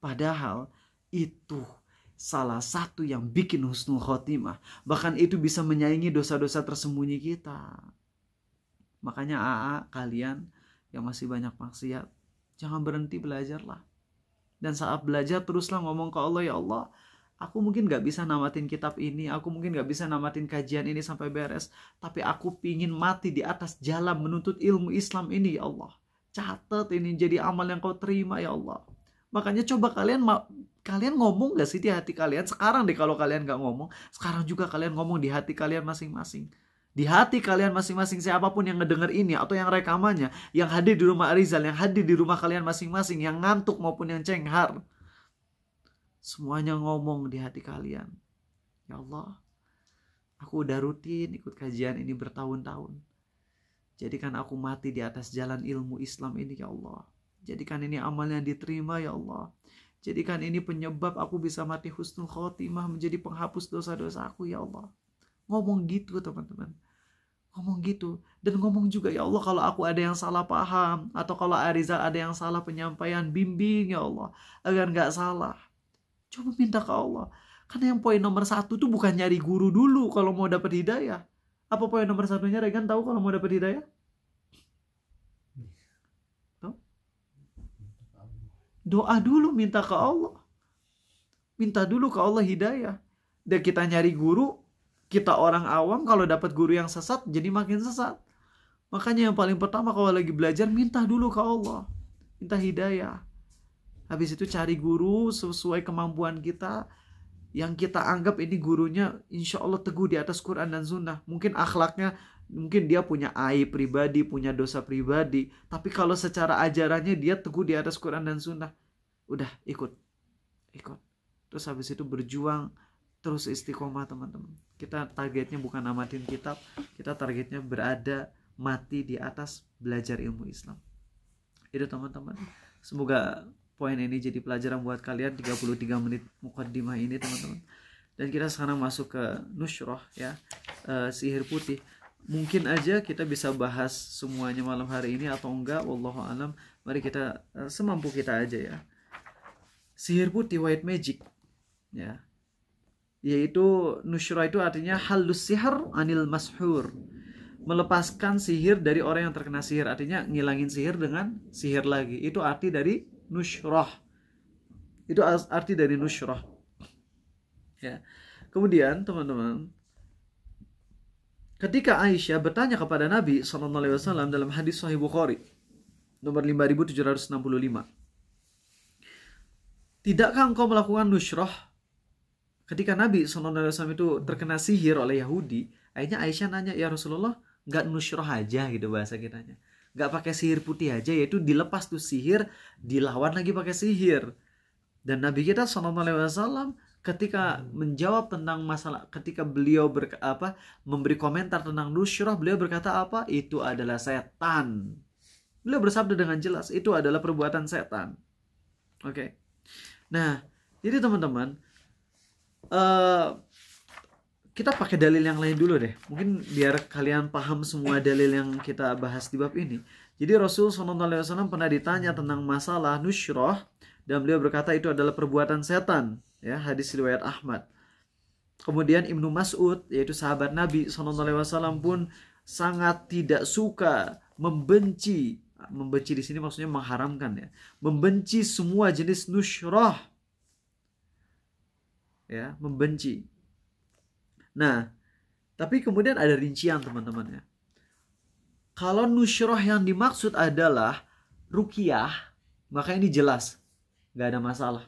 Padahal itu salah satu yang bikin husnul khotimah. Bahkan itu bisa menyaingi dosa-dosa tersembunyi kita. Makanya kalian yang masih banyak maksiat, jangan berhenti belajarlah. Dan saat belajar teruslah ngomong ke Allah, ya Allah, aku mungkin gak bisa namatin kitab ini, aku mungkin gak bisa namatin kajian ini sampai beres, tapi aku pingin mati di atas jalan menuntut ilmu Islam ini, ya Allah. Catat ini jadi amal yang kau terima, ya Allah. Makanya coba kalian ngomong gak sih di hati kalian? Sekarang deh kalau kalian gak ngomong, sekarang juga kalian ngomong di hati kalian masing-masing. Di hati kalian masing-masing, siapapun yang ngedenger ini atau yang rekamannya, yang hadir di rumah Arizal, yang hadir di rumah kalian masing-masing, yang ngantuk maupun yang cenghar, semuanya ngomong di hati kalian, ya Allah, aku udah rutin ikut kajian ini bertahun-tahun. Jadikan aku mati di atas jalan ilmu Islam ini, ya Allah. Jadikan ini amal yang diterima, ya Allah. Jadikan ini penyebab aku bisa mati husnul khotimah, menjadi penghapus dosa-dosa aku, ya Allah. Ngomong gitu teman-teman. Ngomong gitu. Dan ngomong juga, ya Allah, kalau aku ada yang salah paham, atau kalau Arizal ada yang salah penyampaian, bimbing, ya Allah, agar gak salah. Coba minta ke Allah. Karena yang poin nomor 1 tuh bukan nyari guru dulu kalau mau dapat hidayah. Apa poin nomor 1-nya, Regan tahu kalau mau dapat hidayah? Tahu? Doa dulu, minta ke Allah. Minta dulu ke Allah hidayah. Dan kita nyari guru, kita orang awam kalau dapat guru yang sesat jadi makin sesat. Makanya yang paling pertama kalau lagi belajar, minta dulu ke Allah. Minta hidayah. Habis itu cari guru sesuai kemampuan kita, yang kita anggap ini gurunya insya Allah teguh di atas Quran dan Sunnah. Mungkin akhlaknya, mungkin dia punya aib pribadi, punya dosa pribadi, tapi kalau secara ajarannya dia teguh di atas Quran dan Sunnah, udah ikut. Terus habis itu berjuang, terus istiqomah teman-teman. Kita targetnya bukan namatin kitab, kita targetnya berada mati di atas belajar ilmu Islam. Itu teman-teman. Semoga poin ini jadi pelajaran buat kalian. 33 menit mukaddimah ini teman-teman. Dan kita sekarang masuk ke nusyrah ya, sihir putih. Mungkin aja kita bisa bahas semuanya malam hari ini atau enggak, wallahu alam. Mari kita semampu kita aja ya. Sihir putih, white magic ya. Yaitu nusyrah itu artinya halus sihr anil mashur. Melepaskan sihir dari orang yang terkena sihir, artinya ngilangin sihir dengan sihir lagi. Itu arti dari nusyrah. Itu arti dari nusyrah. Ya. Kemudian teman-teman, ketika Aisyah bertanya kepada Nabi SAW dalam hadis Sahih Bukhari nomor 5765, tidakkah engkau melakukan nusyrah? Ketika Nabi SAW itu terkena sihir oleh Yahudi, akhirnya Aisyah nanya, ya Rasulullah, nggak nusyrah aja gitu bahasa kitanya, nggak pakai sihir putih aja, yaitu dilepas tuh sihir, dilawan lagi pakai sihir. Dan Nabi kita SAW ketika menjawab tentang masalah, ketika beliau memberi komentar tentang nusyrah, beliau berkata apa? Itu adalah setan. Beliau bersabda dengan jelas, itu adalah perbuatan setan. Oke. Nah, jadi teman-teman, kita pakai dalil yang lain dulu deh. Mungkin biar kalian paham semua dalil yang kita bahas di bab ini. Jadi Rasul SAW pernah ditanya tentang masalah nusyrah, dan beliau berkata itu adalah perbuatan setan. Ya, hadis riwayat Ahmad. Kemudian Ibnu Mas'ud, yaitu sahabat Nabi SAW pun sangat tidak suka, membenci di sini maksudnya mengharamkan ya, membenci semua jenis nusyrah, ya, membenci. Nah, tapi kemudian ada rincian teman-teman ya. Kalau nusyrah yang dimaksud adalah ruqyah, maka ini jelas nggak ada masalah.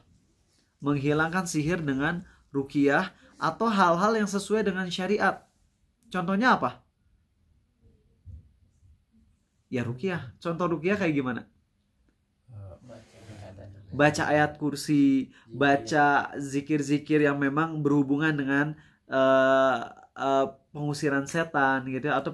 Menghilangkan sihir dengan ruqyah atau hal-hal yang sesuai dengan syariat. Contohnya apa? Ya ruqyah. Contoh ruqyah kayak gimana? Baca ayat kursi, baca zikir-zikir yang memang berhubungan dengan pengusiran setan gitu atau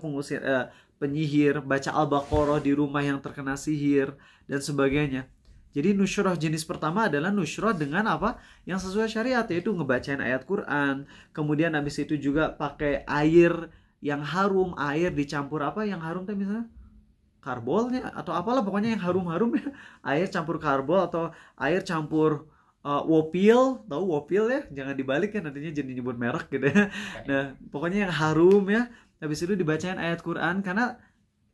penyihir, baca Al-Baqarah di rumah yang terkena sihir dan sebagainya. Jadi nusyrah jenis pertama adalah nusyrah dengan apa? Yang sesuai syariat, yaitu ngebacain ayat Quran. Kemudian habis itu juga pakai air yang harum, air dicampur apa yang harum teh misalnya? Karbolnya atau apalah pokoknya yang harum-harum ya. Air campur karbol atau air campur wopil, tahu wopil ya? Jangan dibalik ya nantinya jadi nyebut merek gitu ya. Nah, pokoknya yang harum ya. Habis itu dibacain ayat Quran karena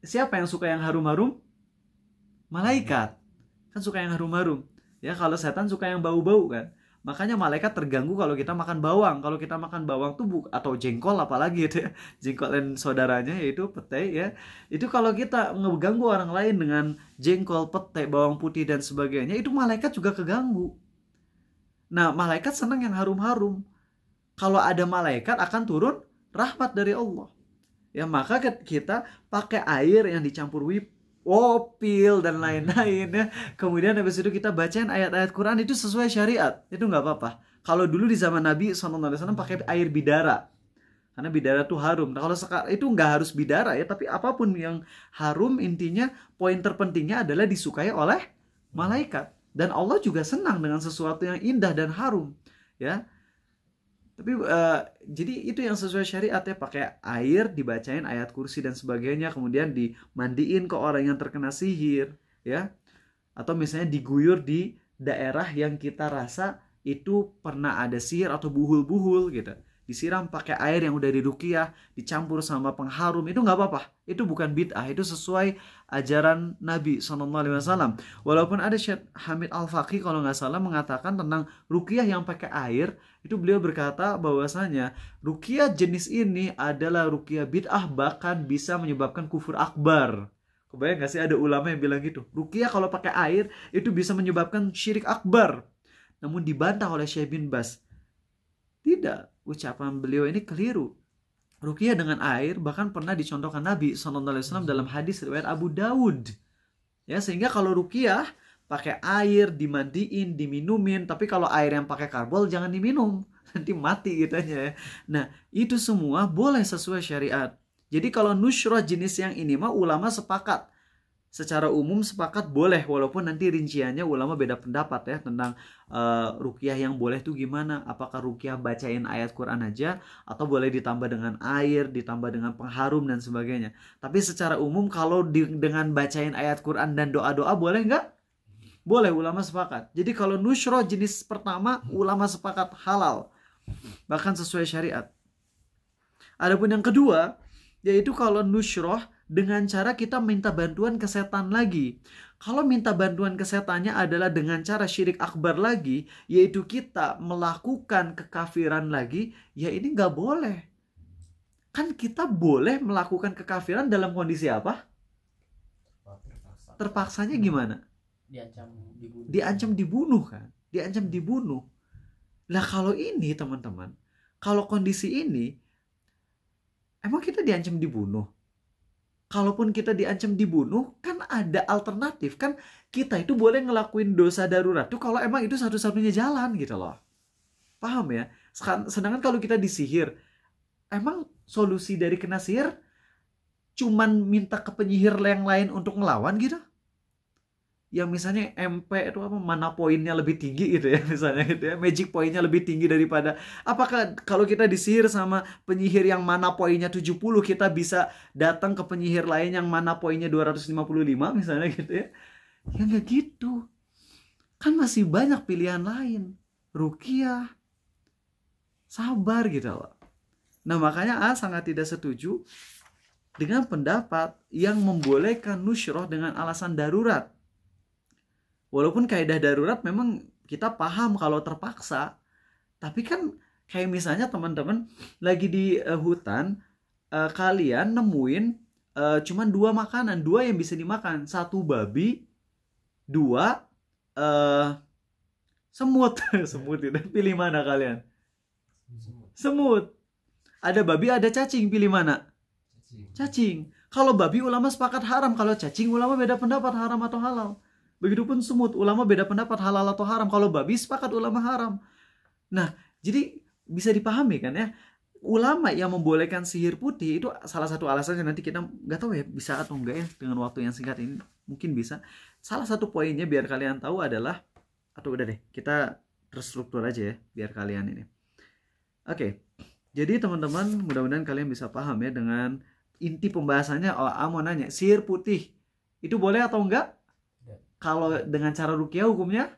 siapa yang suka yang harum-harum? Malaikat. Kan suka yang harum-harum. Ya, kalau setan suka yang bau-bau kan. Makanya malaikat terganggu kalau kita makan bawang. Kalau kita makan bawang tuh atau jengkol apalagi gitu ya. Jengkol dan saudaranya yaitu petai ya. Itu kalau kita ngeganggu orang lain dengan jengkol, petai, bawang putih dan sebagainya, itu malaikat juga keganggu. Nah, malaikat senang yang harum-harum. Kalau ada malaikat akan turun rahmat dari Allah. Ya, maka kita pakai air yang dicampur wopil dan lain-lain ya. Kemudian habis itu kita bacain ayat-ayat Quran itu sesuai syariat. Itu nggak apa-apa. Kalau dulu di zaman Nabi SAW pakai air bidara. Karena bidara tuh harum. Nah, kalau sekarang itu nggak harus bidara ya, tapi apapun yang harum intinya poin terpentingnya adalah disukai oleh malaikat. Dan Allah juga senang dengan sesuatu yang indah dan harum, ya. Tapi jadi itu yang sesuai syariat ya, pakai air, dibacain ayat kursi dan sebagainya, kemudian dimandiin ke orang yang terkena sihir, ya. Atau misalnya diguyur di daerah yang kita rasa itu pernah ada sihir atau buhul-buhul gitu. Disiram pakai air yang udah diruqyah, dicampur sama pengharum, itu nggak apa-apa. Itu bukan bid'ah, itu sesuai ajaran Nabi SAW. Walaupun ada Syekh Hamid Al-Faqih kalau nggak salah mengatakan tentang ruqyah yang pakai air, itu beliau berkata bahwasanya ruqyah jenis ini adalah ruqyah bid'ah, bahkan bisa menyebabkan kufur akbar. Kebayang nggak sih ada ulama yang bilang gitu? Ruqyah kalau pakai air itu bisa menyebabkan syirik akbar. Namun dibantah oleh Syekh bin Baz. Tidak, ucapan beliau ini keliru. Ruqyah dengan air bahkan pernah dicontohkan Nabi SAW dalam hadis riwayat Abu Dawud. Ya, sehingga kalau ruqyah pakai air, dimandiin, diminumin, tapi kalau air yang pakai karbol jangan diminum, nanti mati gitu ya. Nah, itu semua boleh sesuai syariat. Jadi kalau nusyrah jenis yang ini mah ulama sepakat. Secara umum sepakat boleh, walaupun nanti rinciannya ulama beda pendapat ya tentang ruqyah yang boleh tuh gimana. Apakah ruqyah bacain ayat Quran aja atau boleh ditambah dengan air, ditambah dengan pengharum dan sebagainya. Tapi secara umum kalau dengan bacain ayat Quran dan doa-doa boleh nggak? Boleh, ulama sepakat. Jadi kalau nusyrah jenis pertama ulama sepakat halal, bahkan sesuai syariat. Adapun yang kedua, yaitu kalau nusyrah dengan cara kita minta bantuan ke setan lagi. Kalau minta bantuan ke setannya adalah dengan cara syirik akbar lagi, yaitu kita melakukan kekafiran lagi, ya ini nggak boleh. Kan kita boleh melakukan kekafiran dalam kondisi apa? Terpaksanya gimana? Diancam dibunuh kan? Diancam dibunuh. Lah kalau ini teman-teman, kalau kondisi ini, emang kita diancam dibunuh? Kalaupun kita diancam dibunuh, kan ada alternatif. Kan kita itu boleh ngelakuin dosa darurat tuh kalau emang itu satu-satunya jalan gitu loh. Paham ya? Sedangkan kalau kita disihir, emang solusi dari kena sihir cuman minta ke penyihir yang lain untuk ngelawan gitu? Yang misalnya MP itu apa, mana poinnya lebih tinggi gitu ya misalnya gitu ya, magic poinnya lebih tinggi daripada, apakah kalau kita disihir sama penyihir yang mana poinnya 70 kita bisa datang ke penyihir lain yang mana poinnya 255 misalnya gitu ya? Ya nggak gitu, kan masih banyak pilihan lain. Ruqyah, sabar gitu loh. Nah makanya sangat tidak setuju dengan pendapat yang membolehkan nusyroh dengan alasan darurat. Walaupun kaidah darurat memang kita paham kalau terpaksa, tapi kan kayak misalnya teman-teman lagi di hutan, kalian nemuin cuman 2 makanan, 2 yang bisa dimakan, 1 babi, 2 semut. Semut itu pilih mana kalian? Semut. Ada babi, ada cacing, pilih mana? Cacing. Kalau babi ulama sepakat haram, kalau cacing ulama beda pendapat haram atau halal. Begitupun semut, ulama beda pendapat halal atau haram. Kalau babi sepakat ulama haram. Nah, jadi bisa dipahami kan ya, ulama yang membolehkan sihir putih itu salah satu alasannya, nanti kita nggak tahu ya bisa atau enggak ya dengan waktu yang singkat ini, mungkin bisa. Salah satu poinnya biar kalian tahu adalah, atau udah deh kita terstruktur aja ya biar kalian ini. Oke, jadi teman-teman mudah-mudahan kalian bisa paham ya dengan inti pembahasannya. Mau nanya, sihir putih itu boleh atau enggak? Kalau dengan cara ruqyah hukumnya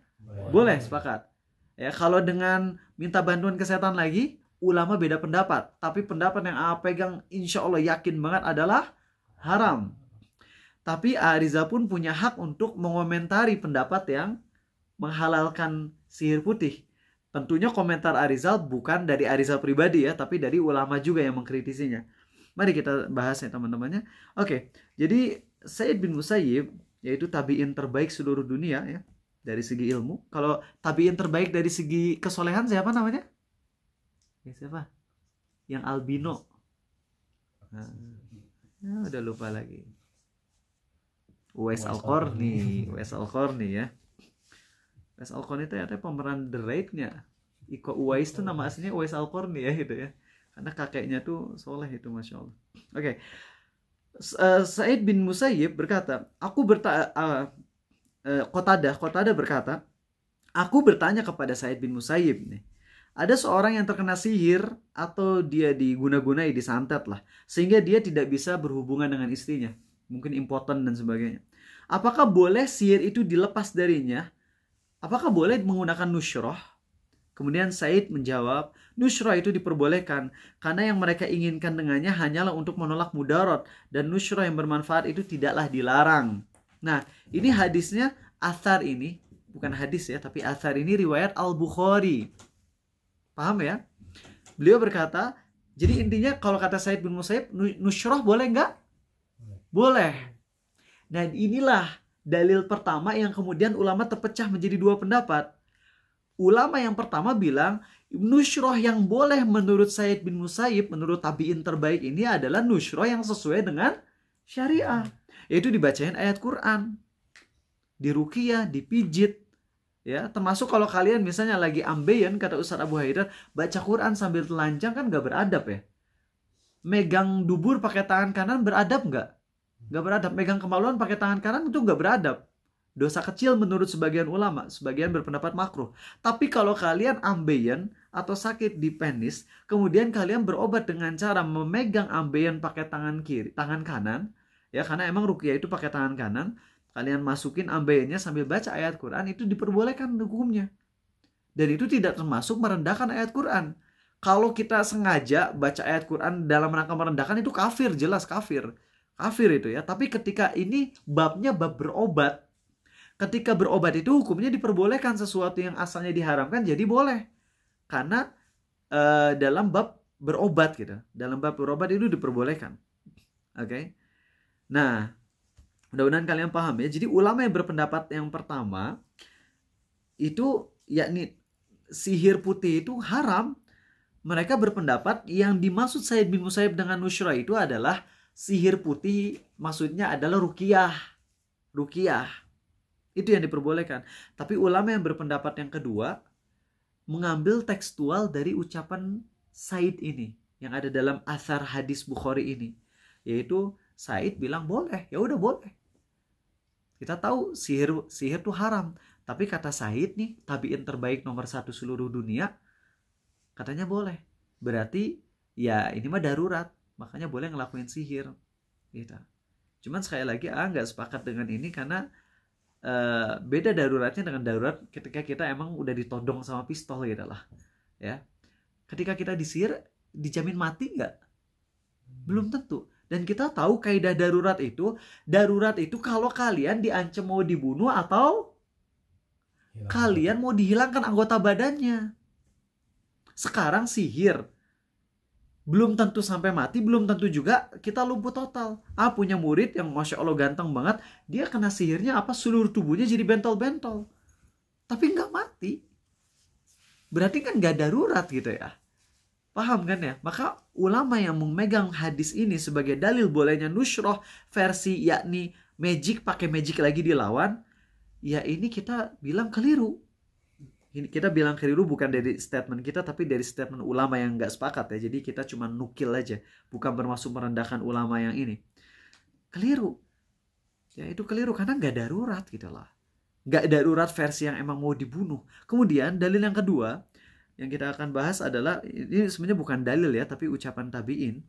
boleh, sepakat. Ya, kalau dengan minta bantuan kesehatan lagi, ulama beda pendapat. Tapi pendapat yang pegang insya Allah yakin banget adalah haram. Tapi Ariza pun punya hak untuk mengomentari pendapat yang menghalalkan sihir putih. Tentunya komentar Arizal bukan dari Arizal pribadi ya, tapi dari ulama juga yang mengkritisinya. Mari kita bahas ya teman-temannya. Oke, jadi Sa'id bin Musayyib, yaitu tabi'in terbaik seluruh dunia ya, dari segi ilmu. Kalau tabi'in terbaik dari segi kesolehan siapa namanya? Ya, siapa? Yang albino. Nah, ya udah lupa lagi. Uwais Al-Qarni. Uwais Al-Qarni ya. Uwais Al-Qarni itu artinya pemeran The Raid-nya. Iko Uwais itu nama aslinya Uwais Al-Qarni ya gitu ya. Karena kakeknya tuh soleh itu, Masya Allah. Oke. Sa'id bin Musayyib berkata, Qatadah berkata, aku bertanya kepada Sa'id bin Musayyib nih, ada seorang yang terkena sihir atau dia diguna-gunai, disantet lah, sehingga dia tidak bisa berhubungan dengan istrinya, mungkin impoten dan sebagainya. Apakah boleh sihir itu dilepas darinya? Apakah boleh menggunakan nusyroh? Kemudian Said menjawab, nusyroh itu diperbolehkan karena yang mereka inginkan dengannya hanyalah untuk menolak mudarat, dan nusyroh yang bermanfaat itu tidaklah dilarang. Nah, ini hadisnya, athar ini, bukan hadis ya, tapi athar ini riwayat Al-Bukhari. Paham ya? Beliau berkata, jadi intinya kalau kata Sa'id bin Musayyib, nusyroh boleh nggak? Boleh. Dan inilah dalil pertama yang kemudian ulama terpecah menjadi 2 pendapat. Ulama yang pertama bilang, nusyroh yang boleh menurut Sa'id bin Musayyib, menurut tabi'in terbaik ini adalah nusyroh yang sesuai dengan syariah. Yaitu dibacain ayat Quran, diruqyah, dipijit. Ya, termasuk kalau kalian misalnya lagi ambeien, kata Ustaz Abu Haidar, baca Quran sambil telanjang kan gak beradab ya. Megang dubur pakai tangan kanan beradab nggak? Nggak beradab. Megang kemaluan pakai tangan kanan itu nggak beradab. Dosa kecil menurut sebagian ulama, sebagian berpendapat makruh. Tapi kalau kalian ambeien atau sakit di penis, kemudian kalian berobat dengan cara memegang ambeien pakai tangan kiri, tangan kanan, ya karena emang ruqyah itu pakai tangan kanan, kalian masukin ambeiennya sambil baca ayat Quran, itu diperbolehkan hukumnya. Dan itu tidak termasuk merendahkan ayat Quran. Kalau kita sengaja baca ayat Quran dalam rangka merendahkan, itu kafir, jelas kafir. Kafir itu ya. Tapi ketika ini babnya bab berobat, ketika berobat itu hukumnya diperbolehkan, sesuatu yang asalnya diharamkan jadi boleh. Karena dalam bab berobat gitu. Dalam bab berobat itu diperbolehkan. Oke. Nah, mudah-mudahan kalian paham ya. Jadi ulama yang berpendapat yang pertama itu yakni sihir putih itu haram. Mereka berpendapat yang dimaksud Sa'id bin Musayyib dengan nusyroh itu adalah sihir putih, maksudnya adalah ruqyah. Ruqyah. Itu yang diperbolehkan. Tapi ulama yang berpendapat yang kedua mengambil tekstual dari ucapan Said ini yang ada dalam athar hadis Bukhari ini, yaitu Said bilang boleh, ya udah boleh. Kita tahu sihir itu haram, tapi kata Said nih, tabi'in terbaik nomor 1 seluruh dunia, katanya boleh. Berarti ya ini mah darurat, makanya boleh ngelakuin sihir gitu. Cuman sekali lagi nggak sepakat dengan ini karena beda daruratnya dengan darurat ketika kita emang udah ditodong sama pistol gitu lah ya. Ketika kita disihir dijamin mati nggak? Belum tentu. Dan kita tahu kaidah darurat itu kalau kalian diancam mau dibunuh atau kalian mau dihilangkan anggota badannya. Sekarang sihir belum tentu sampai mati, belum tentu juga kita lumpuh total. Punya murid yang Masya Allah ganteng banget, dia kena sihirnya seluruh tubuhnya jadi bentol-bentol, tapi nggak mati. Berarti kan nggak darurat gitu ya. Paham kan ya? Maka ulama yang memegang hadis ini sebagai dalil bolehnya nusyroh versi yakni magic, pakai magic lagi dilawan, ya ini kita bilang keliru. Ini kita bilang keliru bukan dari statement kita, tapi dari statement ulama yang nggak sepakat ya. Jadi kita cuma nukil aja, bukan bermaksud merendahkan ulama yang ini. Keliru. Ya itu keliru karena nggak darurat gitu lah. Nggak darurat versi yang emang mau dibunuh. Kemudian dalil yang kedua yang kita akan bahas adalah, ini sebenarnya bukan dalil ya, tapi ucapan tabi'in.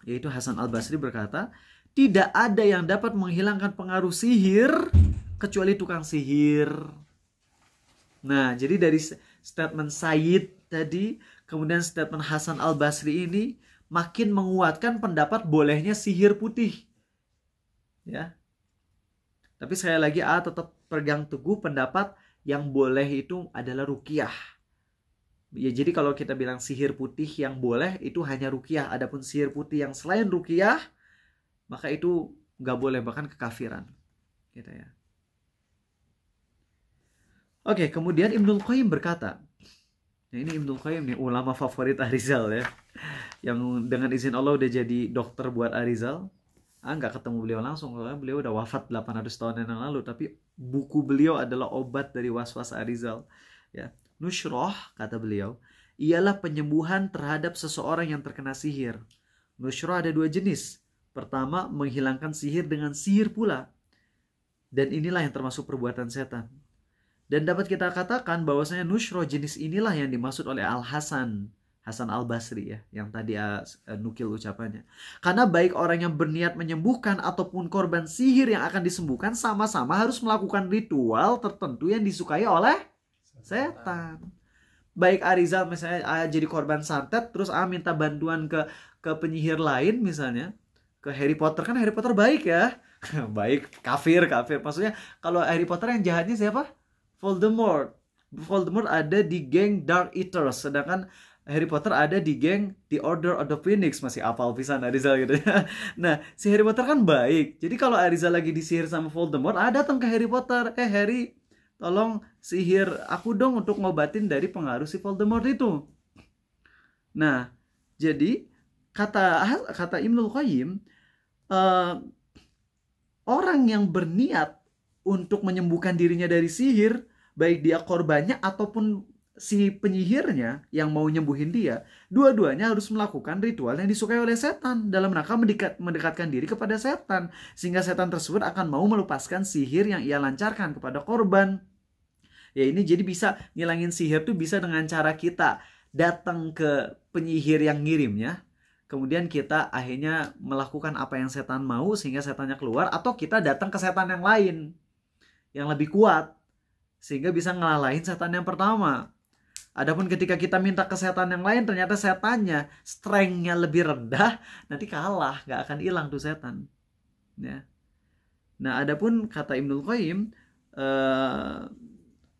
Yaitu Hasan Al-Basri berkata, tidak ada yang dapat menghilangkan pengaruh sihir kecuali tukang sihir. Nah, jadi dari statement Sayyid tadi, kemudian statement Hasan Al-Basri ini makin menguatkan pendapat bolehnya sihir putih. Ya. Tapi sekali lagi tetap pegang teguh pendapat yang boleh itu adalah ruqyah. Ya, jadi kalau kita bilang sihir putih yang boleh itu hanya ruqyah. Adapun sihir putih yang selain ruqyah, maka itu nggak boleh, bahkan kekafiran. Gitu ya. Oke, kemudian Ibnul Qayyim berkata, nah ini Ibnul Qayyim nih, ulama favorit Arizal ya, yang dengan izin Allah udah jadi dokter buat Arizal. Nggak ketemu beliau langsung, karena beliau udah wafat 800 tahun yang lalu, tapi buku beliau adalah obat dari was-was Arizal. Ya, nusyroh, kata beliau, ialah penyembuhan terhadap seseorang yang terkena sihir. Nusyroh ada dua jenis. Pertama, menghilangkan sihir dengan sihir pula. Dan inilah yang termasuk perbuatan setan. Dan dapat kita katakan bahwasanya nusyroh jenis inilah yang dimaksud oleh Hasan Al-Basri ya, yang tadi nukil ucapannya. Karena baik orang yang berniat menyembuhkan ataupun korban sihir yang akan disembuhkan sama-sama harus melakukan ritual tertentu yang disukai oleh setan. Baik Arizal misalnya jadi korban santet, terus minta bantuan ke penyihir lain misalnya, ke Harry Potter, kan Harry Potter baik ya. Baik, kafir. Maksudnya kalau Harry Potter yang jahatnya siapa? Voldemort ada di geng Dark Eaters, sedangkan Harry Potter ada di geng The Order of the Phoenix. Masih apal pisan Arizal gitu ya. Nah, si Harry Potter kan baik. Jadi kalau Arizal lagi disihir sama Voldemort, datang ke Harry Potter, Harry, tolong sihir aku dong untuk ngobatin dari pengaruh si Voldemort itu. Nah, jadi kata Ibnul Qayyim, orang yang berniat untuk menyembuhkan dirinya dari sihir, baik dia korbannya ataupun si penyihirnya yang mau nyembuhin dia, dua-duanya harus melakukan ritual yang disukai oleh setan dalam rangka mendekatkan diri kepada setan, sehingga setan tersebut akan mau melepaskan sihir yang ia lancarkan kepada korban. Ya ini jadi bisa ngilangin sihir tuh bisa dengan cara kita datang ke penyihir yang ngirimnya, kemudian kita akhirnya melakukan apa yang setan mau sehingga setannya keluar, atau kita datang ke setan yang lain yang lebih kuat sehingga bisa ngalahin setan yang pertama. Adapun ketika kita minta ke setan yang lain, ternyata setannya strength-nya lebih rendah, nanti kalah, nggak akan hilang tuh setan. Ya. Nah, adapun kata Ibnul Qayyim,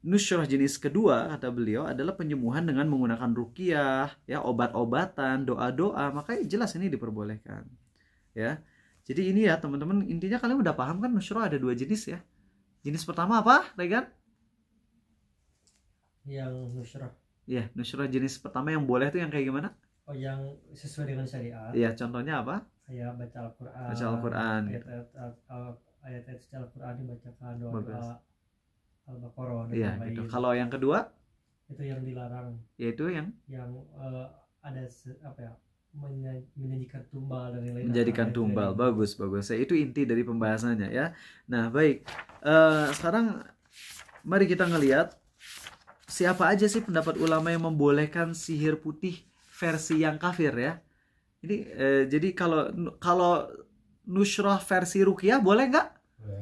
nusyroh jenis kedua kata beliau adalah penyembuhan dengan menggunakan ruqyah, ya, obat-obatan, doa-doa, makanya jelas ini diperbolehkan. Ya. Jadi ini ya teman-teman, intinya kalian udah paham kan nusyroh ada dua jenis ya. Jenis pertama apa, Regan? Yang nusyroh. Iya, nusyroh jenis pertama yang boleh tuh yang kayak gimana? Oh, yang sesuai dengan syariat. Iya, contohnya apa? Kayak baca Al-Quran. Baca Al-Quran. Ayat-ayat secara Al-Quran dibacakan, doa Al-Baqarah. Iya, gitu. Kalau yang kedua? Itu yang dilarang. Yaitu yang ada menjadikan tumbal dan lain-lain. Menjadikan tumbal, bagus. Ya, itu inti dari pembahasannya ya. Nah, baik. Sekarang mari kita ngelihat siapa aja sih pendapat ulama yang membolehkan sihir putih versi yang kafir ya. Ini jadi kalau nusyroh versi ruqyah boleh nggak?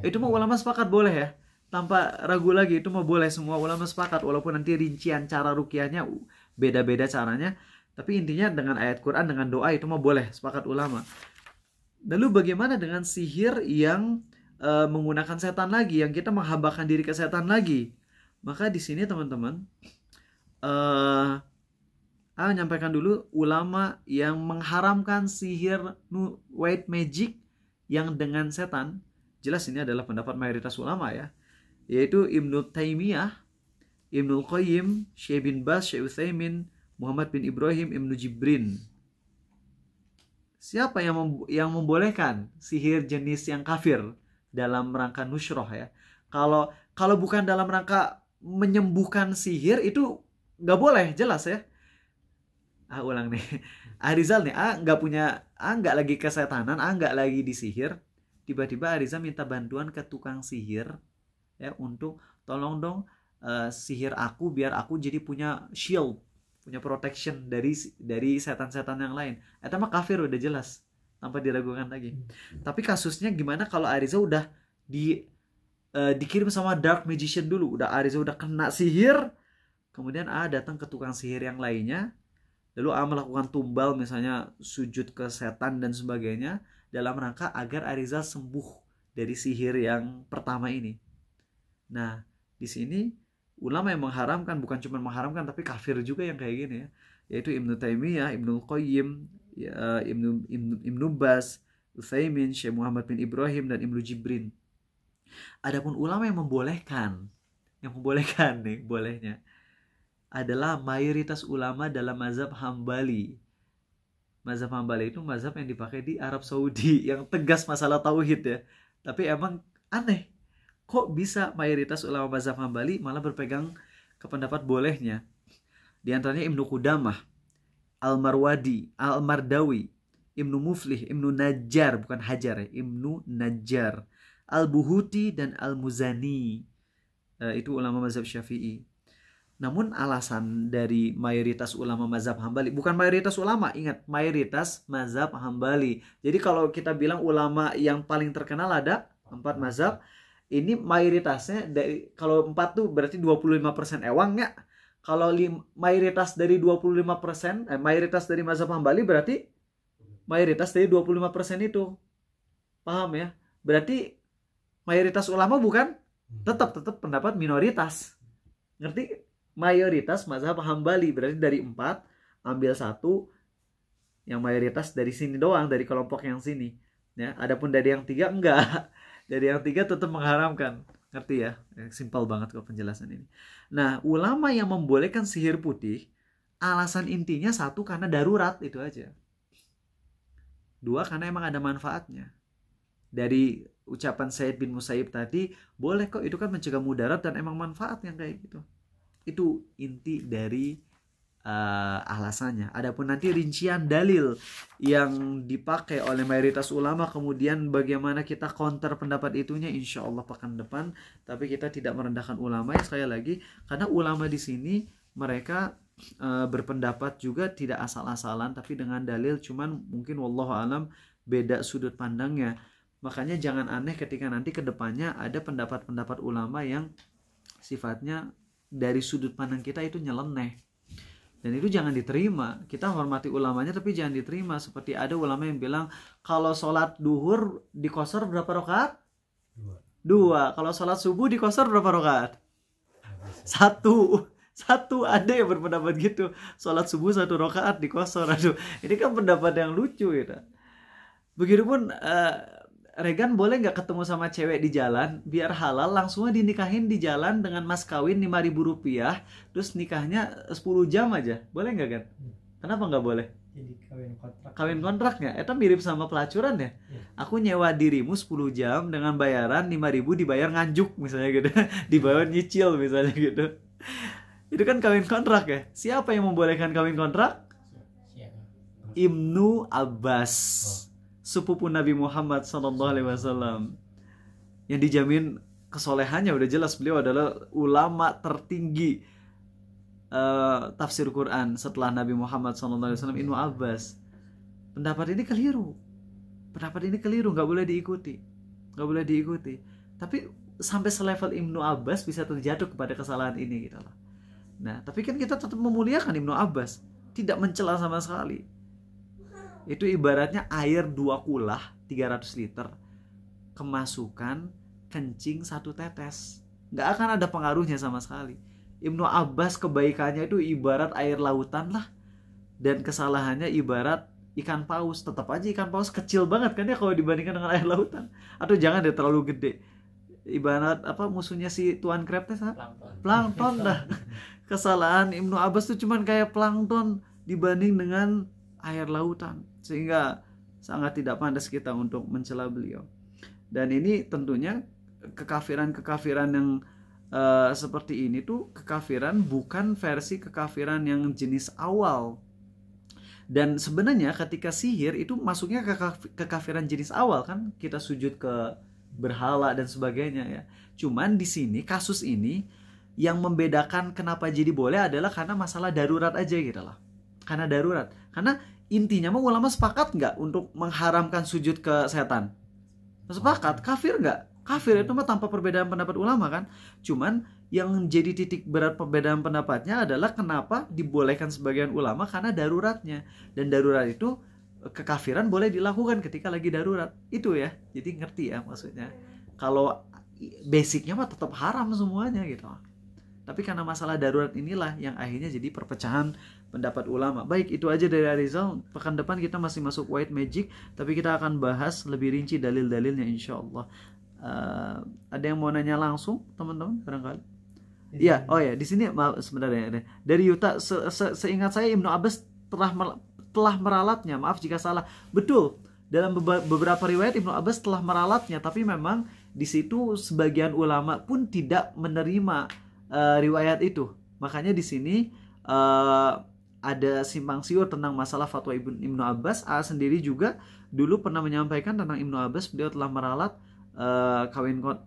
Itu mah ulama sepakat boleh ya. Tanpa ragu lagi itu mah boleh, semua ulama sepakat, walaupun nanti rincian cara ruqyahnya beda-beda caranya. Tapi intinya dengan ayat Quran, dengan doa itu mah boleh, sepakat ulama. Lalu bagaimana dengan sihir yang menggunakan setan lagi, yang kita menghambakan diri ke setan lagi? Maka di sini teman-teman, nyampaikan dulu ulama yang mengharamkan sihir white magic yang dengan setan. Jelas ini adalah pendapat mayoritas ulama ya, yaitu Ibnu Taimiyah, Ibnu Qayyim, Syekh bin Baz, Syekh Utsaimin, Muhammad bin Ibrahim, Ibnu Jibrin. Siapa yang membolehkan sihir jenis yang kafir dalam rangka nusyroh ya? Kalau bukan dalam rangka menyembuhkan sihir itu nggak boleh, jelas ya. Ulang nih. Arizal nih, nggak lagi kesetanan, nggak lagi disihir. Tiba-tiba Arizal minta bantuan ke tukang sihir ya untuk tolong dong sihir aku biar aku jadi punya shield, punya protection dari setan-setan yang lain. Itu mah kafir udah jelas, tanpa diragukan lagi. Tapi kasusnya gimana kalau Ariza udah dikirim sama dark magician dulu, Ariza udah kena sihir, kemudian datang ke tukang sihir yang lainnya, lalu melakukan tumbal misalnya sujud ke setan dan sebagainya dalam rangka agar Ariza sembuh dari sihir yang pertama ini. Nah, di sini ulama yang mengharamkan, bukan cuma mengharamkan tapi kafir juga yang kayak gini ya, yaitu Ibnu Taimiyah, Ibnu Qayyim, Ibnu Baz, Utsaimin, Syekh Muhammad bin Ibrahim, dan Ibnu Jibrin. Adapun ulama yang membolehkan nih bolehnya adalah mayoritas ulama dalam mazhab Hambali. Mazhab Hambali itu mazhab yang dipakai di Arab Saudi yang tegas masalah tauhid ya. Tapi emang aneh, kok bisa mayoritas ulama mazhab Hambali malah berpegang ke pendapat bolehnya. Di antaranya Ibnu Qudamah, Al-Marwadi, Al-Mardawi, Ibnu Muflih, Ibnu Najjar, bukan Hajar ya, Ibnu Najjar, Al-Buhuti, dan Al-Muzani. Itu ulama mazhab Syafi'i. Namun alasan dari mayoritas ulama mazhab Hambali, bukan mayoritas ulama, ingat, mayoritas mazhab Hambali. Jadi kalau kita bilang ulama yang paling terkenal ada 4 mazhab, ini mayoritasnya dari, kalau 4 tuh berarti 25% ewang ya. Kalau mayoritas dari 25%, mayoritas dari mazhab Hambali berarti mayoritas dari 25% itu. Paham ya? Berarti mayoritas ulama bukan, tetap pendapat minoritas. Ngerti? Mayoritas mazhab Hambali berarti dari 4 ambil 1 yang mayoritas dari sini doang, dari kelompok yang sini ya. Adapun dari yang 3 enggak. Dari yang 3 tetap mengharamkan. Ngerti ya? Simpel banget kok penjelasan ini. Nah, ulama yang membolehkan sihir putih, alasan intinya 1 karena darurat, itu aja. 2 karena emang ada manfaatnya. Dari ucapan Said bin Musayyib tadi, boleh kok, itu kan mencegah mudarat dan emang manfaat yang kayak gitu. Itu inti dari alasannya. Adapun nanti rincian dalil yang dipakai oleh mayoritas ulama, kemudian bagaimana kita counter pendapat itunya, insya Allah pekan depan. Tapi kita tidak merendahkan ulama ya, sekali lagi, karena ulama di sini mereka berpendapat juga tidak asal-asalan, tapi dengan dalil, cuman mungkin wallahu alam beda sudut pandangnya. Makanya jangan aneh ketika nanti kedepannya ada pendapat-pendapat ulama yang sifatnya dari sudut pandang kita itu nyeleneh, dan itu jangan diterima. Kita hormati ulamanya tapi jangan diterima. Seperti ada ulama yang bilang kalau sholat duhur dikosor berapa rakaat? 2. Kalau sholat subuh dikosor berapa rakaat? 1. Ada yang berpendapat gitu. Sholat subuh 1 rakaat dikosor. Aduh, ini kan pendapat yang lucu gitu. Begitupun Regan boleh nggak ketemu sama cewek di jalan biar halal, langsung dinikahin di jalan dengan mas kawin 5.000 rupiah, terus nikahnya 10 jam aja, boleh nggak kan? Kenapa nggak boleh? Jadi kawin kontraknya itu mirip sama pelacuran ya. Aku nyewa dirimu 10 jam dengan bayaran 5.000, dibayar nganjuk misalnya gitu. Dibayar nyicil misalnya gitu. Itu kan kawin kontrak ya. Siapa yang membolehkan kawin kontrak? Ibnu Abbas, sepupu Nabi Muhammad SAW, yang dijamin kesolehannya udah jelas. Beliau adalah ulama tertinggi tafsir Quran setelah Nabi Muhammad SAW, Ibnu Abbas. Pendapat ini keliru, nggak boleh diikuti. Tapi sampai selevel Ibnu Abbas bisa terjatuh kepada kesalahan ini gitu loh. Nah, tapi kan kita tetap memuliakan Ibnu Abbas, tidak mencela sama sekali. Itu ibaratnya air 2 kulah 300 liter kemasukan kencing 1 tetes, nggak akan ada pengaruhnya sama sekali. Ibnu Abbas kebaikannya itu ibarat air lautan lah, dan kesalahannya ibarat ikan paus. Tetap aja ikan paus kecil banget kan ya kalau dibandingkan dengan air lautan. Atau jangan deh terlalu gede, ibarat apa musuhnya si Tuan Crab teh, plankton dah. Kesalahan Ibnu Abbas tuh cuman kayak plankton dibanding dengan air lautan, sehingga sangat tidak pantas kita untuk mencela beliau. Dan ini tentunya kekafiran yang seperti ini tuh kekafiran bukan versi kekafiran yang jenis awal. Dan sebenarnya ketika sihir itu masuknya ke kekafiran jenis awal kan, kita sujud ke berhala dan sebagainya ya. Cuman di sini kasus ini yang membedakan kenapa jadi boleh adalah karena masalah darurat aja gitu lah. Karena darurat. Karena intinya mah ulama sepakat nggak untuk mengharamkan sujud ke setan? Sepakat. Kafir nggak? Kafir itu mah tanpa perbedaan pendapat ulama kan. Cuman yang jadi titik berat perbedaan pendapatnya adalah kenapa dibolehkan sebagian ulama, karena daruratnya. Dan darurat itu kekafiran boleh dilakukan ketika lagi darurat. Itu ya. Jadi ngerti ya maksudnya. Kalau basicnya mah tetap haram semuanya gitu. Tapi karena masalah darurat inilah yang akhirnya jadi perpecahan pendapat ulama. Baik, itu aja dari Arizal. Pekan depan kita masih masuk white magic, tapi kita akan bahas lebih rinci dalil-dalilnya insya Allah. Ada yang mau nanya langsung teman-teman barangkali? Iya, oh ya, di sini sebentar ya. Dari Yuta, seingat saya Ibnu Abbas telah meralatnya. Maaf jika salah. Betul. Dalam beberapa riwayat Ibnu Abbas telah meralatnya, tapi memang di situ sebagian ulama pun tidak menerima riwayat itu. Makanya di sini ada simpang siur tentang masalah fatwa Ibnu Abbas. Sendiri juga dulu pernah menyampaikan tentang Ibnu Abbas, beliau telah meralat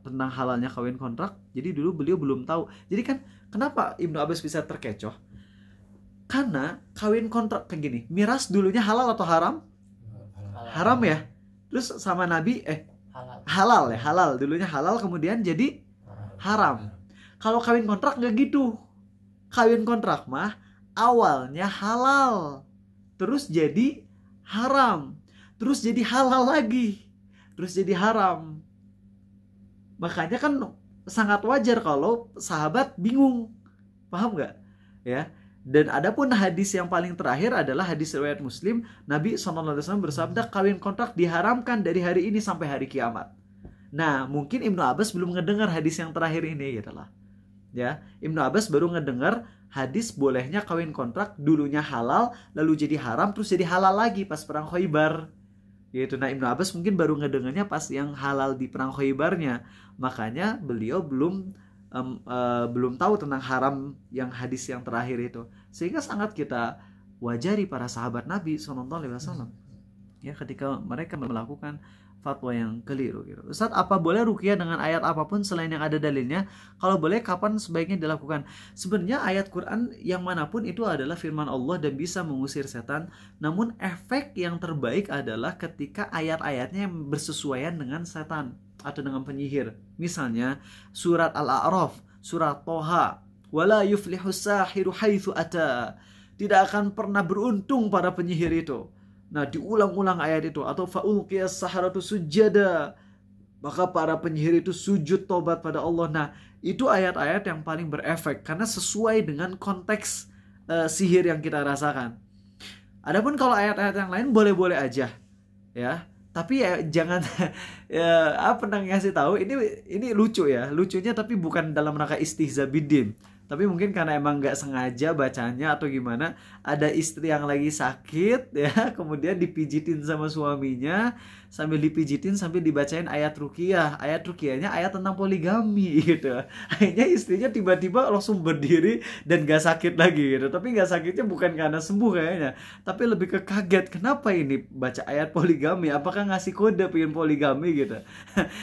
tentang halalnya kawin kontrak. Jadi dulu beliau belum tahu. Jadi kan kenapa Ibnu Abbas bisa terkecoh? Karena kawin kontrak kayak gini, miras dulunya halal atau haram? Haram ya. Terus sama Nabi halal ya, halal dulunya halal kemudian jadi haram. Kalau kawin kontrak nggak gitu. Kawin kontrak mah awalnya halal, terus jadi haram, terus jadi halal lagi, terus jadi haram. Makanya kan sangat wajar kalau sahabat bingung, paham nggak? Ya. Dan adapun hadis yang paling terakhir adalah hadis riwayat Muslim. Nabi SAW bersabda, kawin kontrak diharamkan dari hari ini sampai hari kiamat. Nah, mungkin Ibnu Abbas belum ngedengar hadis yang terakhir ini gitu lah. Ya, Ibnu Abbas baru ngedengar hadis bolehnya kawin kontrak dulunya halal lalu jadi haram terus jadi halal lagi pas perang Khaybar. Gitu. Nah, Ibnu Abbas mungkin baru ngedengarnya pas yang halal di perang Khaybarnya. Makanya beliau belum tahu tentang haram yang hadis yang terakhir itu. Sehingga sangat kita wajari para sahabat Nabi SAW ya ketika mereka melakukan fatwa yang keliru gitu. Ustaz, apa boleh ruqyah dengan ayat apapun selain yang ada dalilnya? Kalau boleh, kapan sebaiknya dilakukan? Sebenarnya ayat Quran yang manapun itu adalah firman Allah dan bisa mengusir setan. Namun efek yang terbaik adalah ketika ayat-ayatnya yang bersesuaian dengan setan atau dengan penyihir. Misalnya surat Al-A'raf, surat Toha, wala yuflihus sahiru haitsu ata. Tidak akan pernah beruntung para penyihir itu. Nah, diulang-ulang ayat itu. Atau fa'ulqiyas saharatu sujada, maka para penyihir itu sujud tobat pada Allah. Nah, itu ayat-ayat yang paling berefek karena sesuai dengan konteks sihir yang kita rasakan. Adapun kalau ayat-ayat yang lain boleh-boleh aja, ya. Tapi ya jangan pernah ngasih tahu ini lucu ya. Lucunya tapi bukan dalam rangka istihza bidin. Tapi mungkin karena emang nggak sengaja bacanya atau gimana, ada istri yang lagi sakit ya, kemudian dipijitin sama suaminya, sambil dipijitin sambil dibacain ayat ruqyah. Ayat ruqyahnya ayat tentang poligami gitu. Akhirnya istrinya tiba-tiba langsung berdiri dan gak sakit lagi gitu. Tapi gak sakitnya bukan karena sembuh kayaknya, tapi lebih ke kaget, kenapa ini baca ayat poligami? Apakah ngasih kode pengen poligami gitu?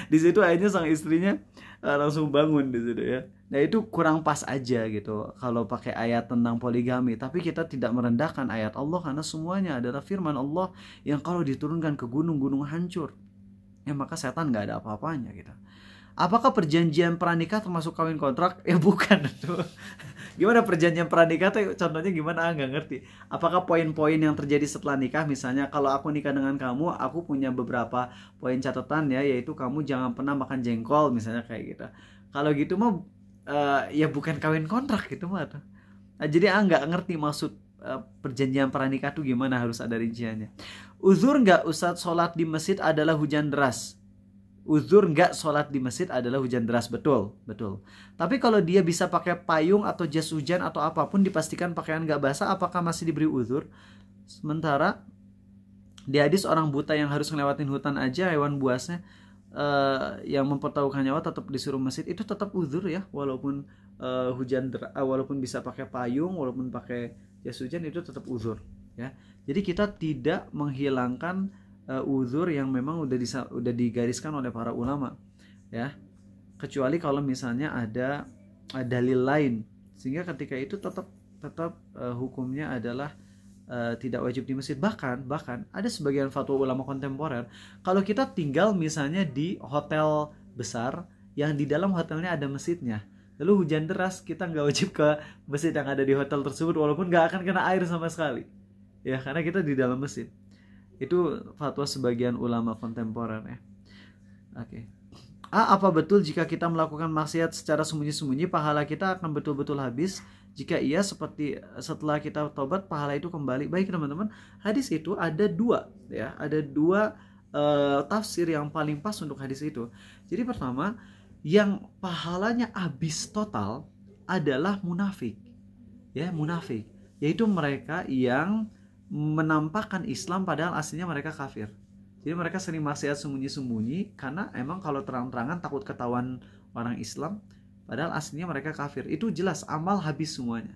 Di situ akhirnya sang istrinya langsung bangun di situ ya. Nah, itu kurang pas aja gitu kalau pakai ayat tentang poligami. Tapi kita tidak merendahkan ayat Allah karena semuanya adalah firman Allah yang kalau diturunkan ke gunung-gunung hancur. Ya maka setan nggak ada apa-apanya gitu. Apakah perjanjian pranikah termasuk kawin kontrak? Ya bukan itu. Gimana perjanjian pranikah tuh contohnya gimana? Nggak ngerti. Apakah poin-poin yang terjadi setelah nikah, misalnya kalau aku nikah dengan kamu, aku punya beberapa poin catatan ya, yaitu kamu jangan pernah makan jengkol misalnya kayak gitu. Kalau gitu mah ya bukan kawin kontrak gitu mah tuh. Nah, jadi nggak ngerti maksud perjanjian pranikah tuh gimana, harus ada rinciannya. Uzur nggak Ustadz sholat di masjid adalah hujan deras? Uzur nggak sholat di masjid adalah hujan deras, betul, betul. Tapi kalau dia bisa pakai payung atau jas hujan atau apapun, dipastikan pakaian nggak basah, apakah masih diberi uzur? Sementara di hadis orang buta yang harus ngelewatin hutan aja, hewan buasnya yang mempertaruhkan nyawa tetap disuruh masjid, itu tetap uzur ya, walaupun hujan deras, walaupun bisa pakai payung, walaupun pakai jas hujan, itu tetap uzur ya. Jadi kita tidak menghilangkan uzur yang memang udah digariskan oleh para ulama ya, kecuali kalau misalnya ada dalil lain, sehingga ketika itu tetap hukumnya adalah tidak wajib di masjid. Bahkan ada sebagian fatwa ulama kontemporer, kalau kita tinggal misalnya di hotel besar yang di dalam hotelnya ada masjidnya, lalu hujan deras, kita nggak wajib ke masjid yang ada di hotel tersebut, walaupun nggak akan kena air sama sekali ya, karena kita di dalam masjid. Itu fatwa sebagian ulama kontemporer ya. Oke. Apa betul jika kita melakukan maksiat secara sembunyi-sembunyi, pahala kita akan betul-betul habis? Jika iya, seperti setelah kita tobat pahala itu kembali. Baik teman-teman, hadis itu ada dua ya, ada dua tafsir yang paling pas untuk hadis itu. Jadi pertama, yang pahalanya habis total adalah munafik. Ya, munafik, yaitu mereka yang menampakkan Islam padahal aslinya mereka kafir. Jadi mereka sering maksiat sembunyi-sembunyi karena emang kalau terang-terangan takut ketahuan orang Islam, padahal aslinya mereka kafir. Itu jelas amal habis semuanya.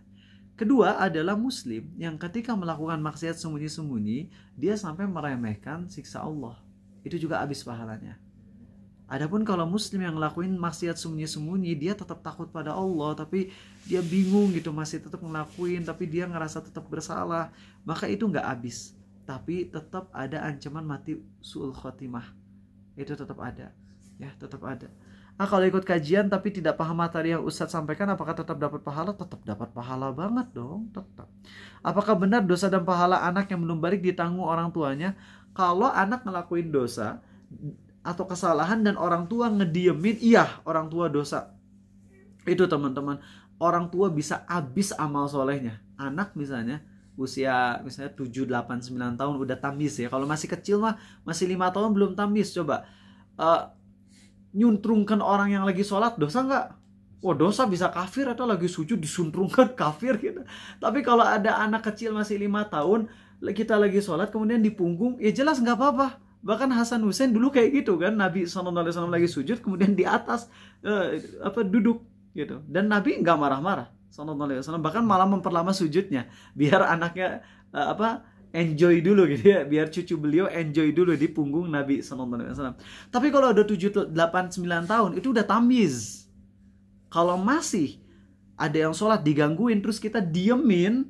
Kedua adalah muslim yang ketika melakukan maksiat sembunyi-sembunyi, dia sampai meremehkan siksa Allah. Itu juga habis pahalanya. Adapun kalau muslim yang ngelakuin maksiat sembunyi-sembunyi, dia tetap takut pada Allah, tapi dia bingung gitu, masih tetap ngelakuin, tapi dia ngerasa tetap bersalah, maka itu nggak habis, tapi tetap ada ancaman mati su'ul khotimah. Itu tetap ada ya, tetap ada. Kalau ikut kajian tapi tidak paham materi yang Ustadz sampaikan, apakah tetap dapat pahala? Tetap dapat pahala banget dong, tetap. Apakah benar dosa dan pahala anak yang belum balik ditanggung orang tuanya? Kalau anak ngelakuin dosa atau kesalahan dan orang tua ngediemin, iya, orang tua dosa. Itu teman-teman, orang tua bisa habis amal solehnya. Anak misalnya usia misalnya 7, 8, 9 tahun udah tamis ya. Kalau masih kecil mah masih 5 tahun belum tamis. Coba nyuntrungkan orang yang lagi sholat, dosa nggak? Oh, dosa, bisa kafir, atau lagi sujud disuntrungkan kafir gitu. Tapi kalau ada anak kecil masih 5 tahun, kita lagi sholat kemudian di punggung, ya jelas nggak apa-apa. Bahkan Hasan Hussein dulu kayak gitu kan, Nabi SAW lagi sujud kemudian di atas duduk gitu, dan Nabi nggak marah-marah SAW, bahkan malah memperlama sujudnya biar anaknya enjoy dulu gitu ya, biar cucu beliau enjoy dulu di punggung Nabi SAW. Tapi kalau udah 7, 8, 9 tahun itu udah tamiz. Kalau masih ada yang sholat digangguin terus kita diemin,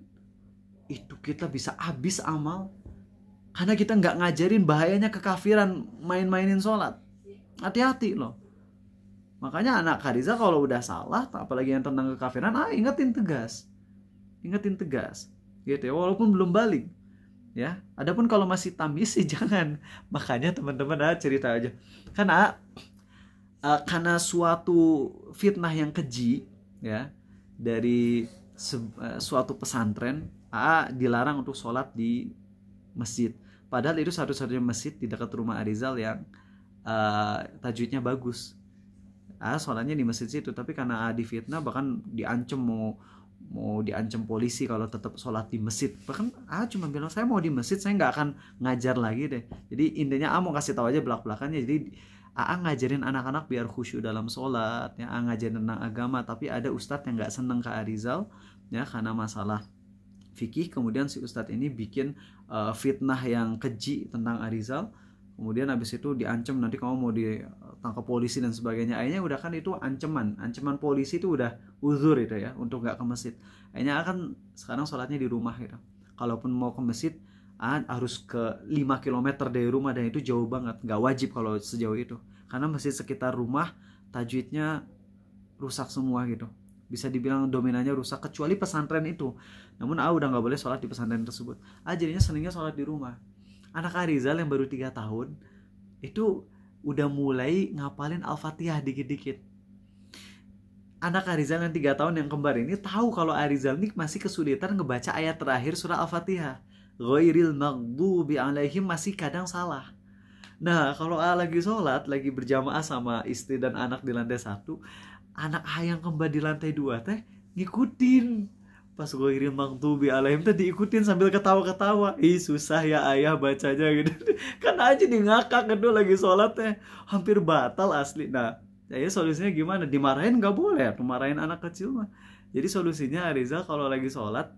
itu kita bisa habis amal. Karena kita nggak ngajarin bahayanya kekafiran, main-mainin sholat. Hati-hati loh. Makanya anak Khadijah kalau udah salah, apalagi yang tentang kekafiran, ingetin tegas. Ingetin tegas. Gitu ya, walaupun belum balik. Ya, adapun kalau masih tamis sih jangan. Makanya teman-teman cerita aja. Karena suatu fitnah yang keji ya, dari suatu pesantren, dilarang untuk sholat di masjid. Padahal itu satu-satunya masjid di dekat rumah Arizal yang tajwidnya bagus. Sholatnya di masjid situ, tapi karena difitnah, bahkan diancam mau diancam polisi kalau tetap sholat di masjid. Bahkan cuma bilang, saya mau di masjid, saya nggak akan ngajar lagi deh. Jadi intinya mau kasih tahu aja belak-belakannya. Jadi ngajarin anak-anak biar khusyuk dalam sholat, ya, ngajarin tentang agama. Tapi ada ustadz yang nggak seneng ke Arizal ya, karena masalah fikih. Kemudian si ustadz ini bikin fitnah yang keji tentang Arizal. Kemudian habis itu diancam, nanti kamu mau ditangkap polisi dan sebagainya. Akhirnya udah kan itu ancaman polisi itu udah uzur itu ya, untuk nggak ke masjid. Akhirnya kan sekarang sholatnya di rumah gitu. Kalaupun mau ke masjid harus ke 5 km dari rumah, dan itu jauh banget, nggak wajib kalau sejauh itu. Karena masjid sekitar rumah tajwidnya rusak semua gitu. bisa dibilang dominannya rusak, kecuali pesantren itu. Namun udah nggak boleh sholat di pesantren tersebut. Jadinya senengnya sholat di rumah. Anak Arizal yang baru 3 tahun itu udah mulai ngapalin Al-Fatihah dikit-dikit. Anak Arizal yang 3 tahun yang kembar ini tahu kalau Arizal ini masih kesulitan ngebaca ayat terakhir surah Al-Fatihah. Ghairil maghdubi alaihim, masih kadang salah. Nah, kalau lagi sholat, lagi berjamaah sama istri dan anak di lantai 1, anak yang kembar di lantai 2 teh ngikutin. Pas ghairil maghdubi alaihim teh diikutin sambil ketawa-ketawa. Ih, susah ya ayah bacanya gitu. Kan aja di ngakak gitu lagi sholat teh. Hampir batal asli. Nah, jadi solusinya gimana? Dimarahin nggak boleh, marahin anak kecil mah. Jadi solusinya Ariza kalau lagi sholat,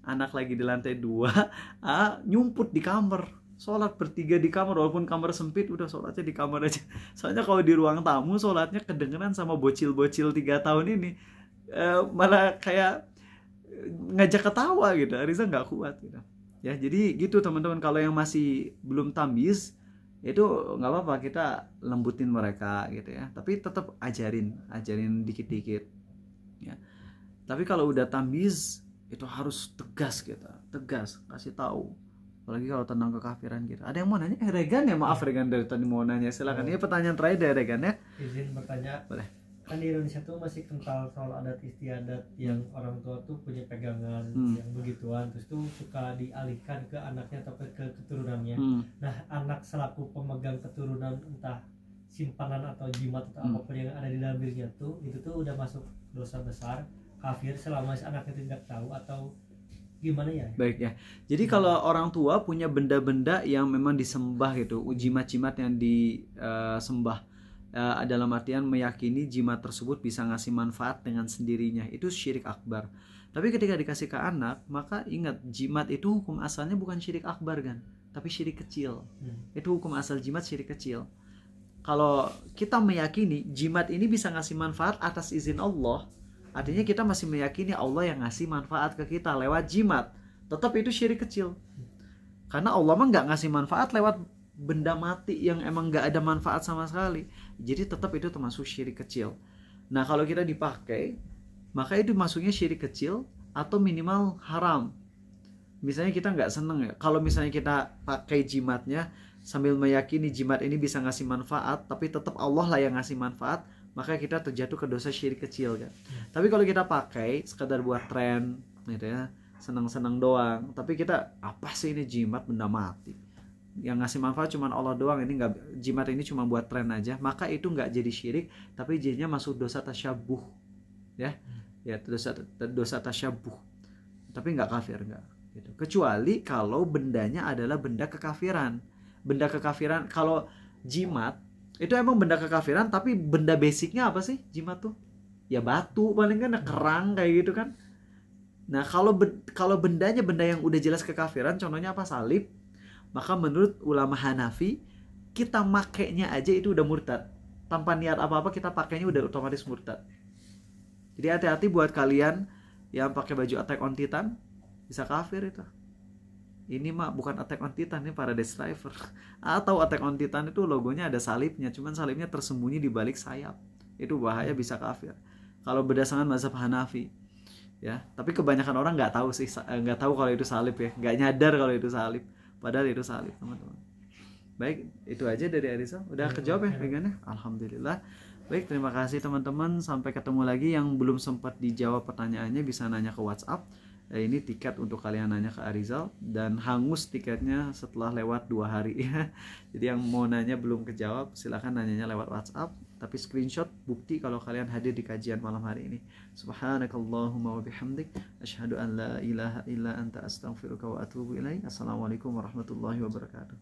anak lagi di lantai 2, nyumput di kamar. Sholat bertiga di kamar, walaupun kamar sempit, udah sholatnya di kamar aja. Soalnya kalau di ruang tamu sholatnya kedengeran sama bocil-bocil 3 tahun ini, malah kayak ngajak ketawa gitu. Ariza nggak kuat gitu. Ya, jadi gitu teman-teman, kalau yang masih belum tamyiz itu nggak apa-apa, kita lembutin mereka gitu ya, tapi tetap ajarin dikit-dikit ya. Tapi kalau udah tamyiz itu harus tegas, kita tegas kasih tahu, apalagi kalau tentang kekafiran gitu. Ada yang mau nanya? Regan ya, maaf Regan dari tadi mau nanya, silakan. Ini pertanyaan terakhir dari Regan ya. Izin bertanya. Boleh. Kan di Indonesia tuh masih kental soal adat istiadat yang orang tua tuh punya pegangan yang begituan, terus tuh suka dialihkan ke anaknya atau ke keturunannya. Nah, anak selaku pemegang keturunan, entah simpanan atau jimat atau apapun yang ada di dalam dirinya tuh, itu tuh udah masuk dosa besar, kafir, selama si anaknya tidak tahu, atau gimana ya? Baik ya. Jadi kalau orang tua punya benda-benda yang memang disembah gitu, jimat-jimat yang disembah, dalam artian meyakini jimat tersebut bisa ngasih manfaat dengan sendirinya, itu syirik akbar. Tapi ketika dikasih ke anak, maka ingat, jimat itu hukum asalnya bukan syirik akbar kan, tapi syirik kecil. Itu hukum asal jimat syirik kecil. Kalau kita meyakini jimat ini bisa ngasih manfaat atas izin Allah, artinya kita masih meyakini Allah yang ngasih manfaat ke kita lewat jimat, tetap itu syirik kecil. Karena Allah mah nggak ngasih manfaat lewat benda mati yang emang nggak ada manfaat sama sekali. Jadi tetap itu termasuk syirik kecil. Nah, kalau kita dipakai, maka itu masuknya syirik kecil atau minimal haram. Misalnya kita nggak seneng ya, kalau misalnya kita pakai jimatnya sambil meyakini jimat ini bisa ngasih manfaat, tapi tetap Allah lah yang ngasih manfaat, maka kita terjatuh ke dosa syirik kecil kan. Tapi kalau kita pakai sekadar buat tren gitu ya, senang-senang doang, tapi kita, apa sih ini jimat benda mati, yang ngasih manfaat cuma Allah doang, ini nggak, jimat ini cuma buat tren aja, maka itu nggak jadi syirik, tapi jadinya masuk dosa tasyabuh ya, dosa tasyabuh, tapi nggak kafir, nggak gitu. Kecuali kalau bendanya adalah benda kekafiran. Kalau jimat itu emang benda kekafiran, tapi benda basicnya apa sih jimat tuh? Ya batu paling kan, kerang kayak gitu kan. Nah, kalau bendanya benda yang udah jelas kekafiran, contohnya apa? Salib. Maka menurut ulama Hanafi, kita makainya aja itu udah murtad. Tanpa niat apa-apa kita pakainya udah otomatis murtad. Jadi hati-hati buat kalian yang pakai baju Attack on Titan, bisa kafir itu. Ini mah bukan Attack on Titan, ini Paradise Driver. Atau Attack on Titan itu logonya ada salibnya, cuman salibnya tersembunyi di balik sayap. Itu bahaya, bisa kafir. Kalau berdasarkan mazhab Hanafi. Ya, tapi kebanyakan orang nggak tahu sih, nggak tahu kalau itu salib ya, nggak nyadar kalau itu salib. Padahal itu salib, teman-teman. Baik, itu aja dari Arisa. Udah kejawab ya pengennya? Alhamdulillah. Baik, terima kasih teman-teman. Sampai ketemu lagi. Yang belum sempat dijawab pertanyaannya bisa nanya ke WhatsApp. Ini tiket untuk kalian nanya ke Arizal, dan hangus tiketnya setelah lewat 2 hari ya. Jadi yang mau nanya belum kejawab, silahkan nanyanya lewat WhatsApp, tapi screenshot bukti kalau kalian hadir di kajian malam hari ini. Subhanakallahumma wa bihamdik, asyhadu an la ilaha illa anta astaghfiruka wa atubu ilaik. Assalamualaikum warahmatullahi wabarakatuh.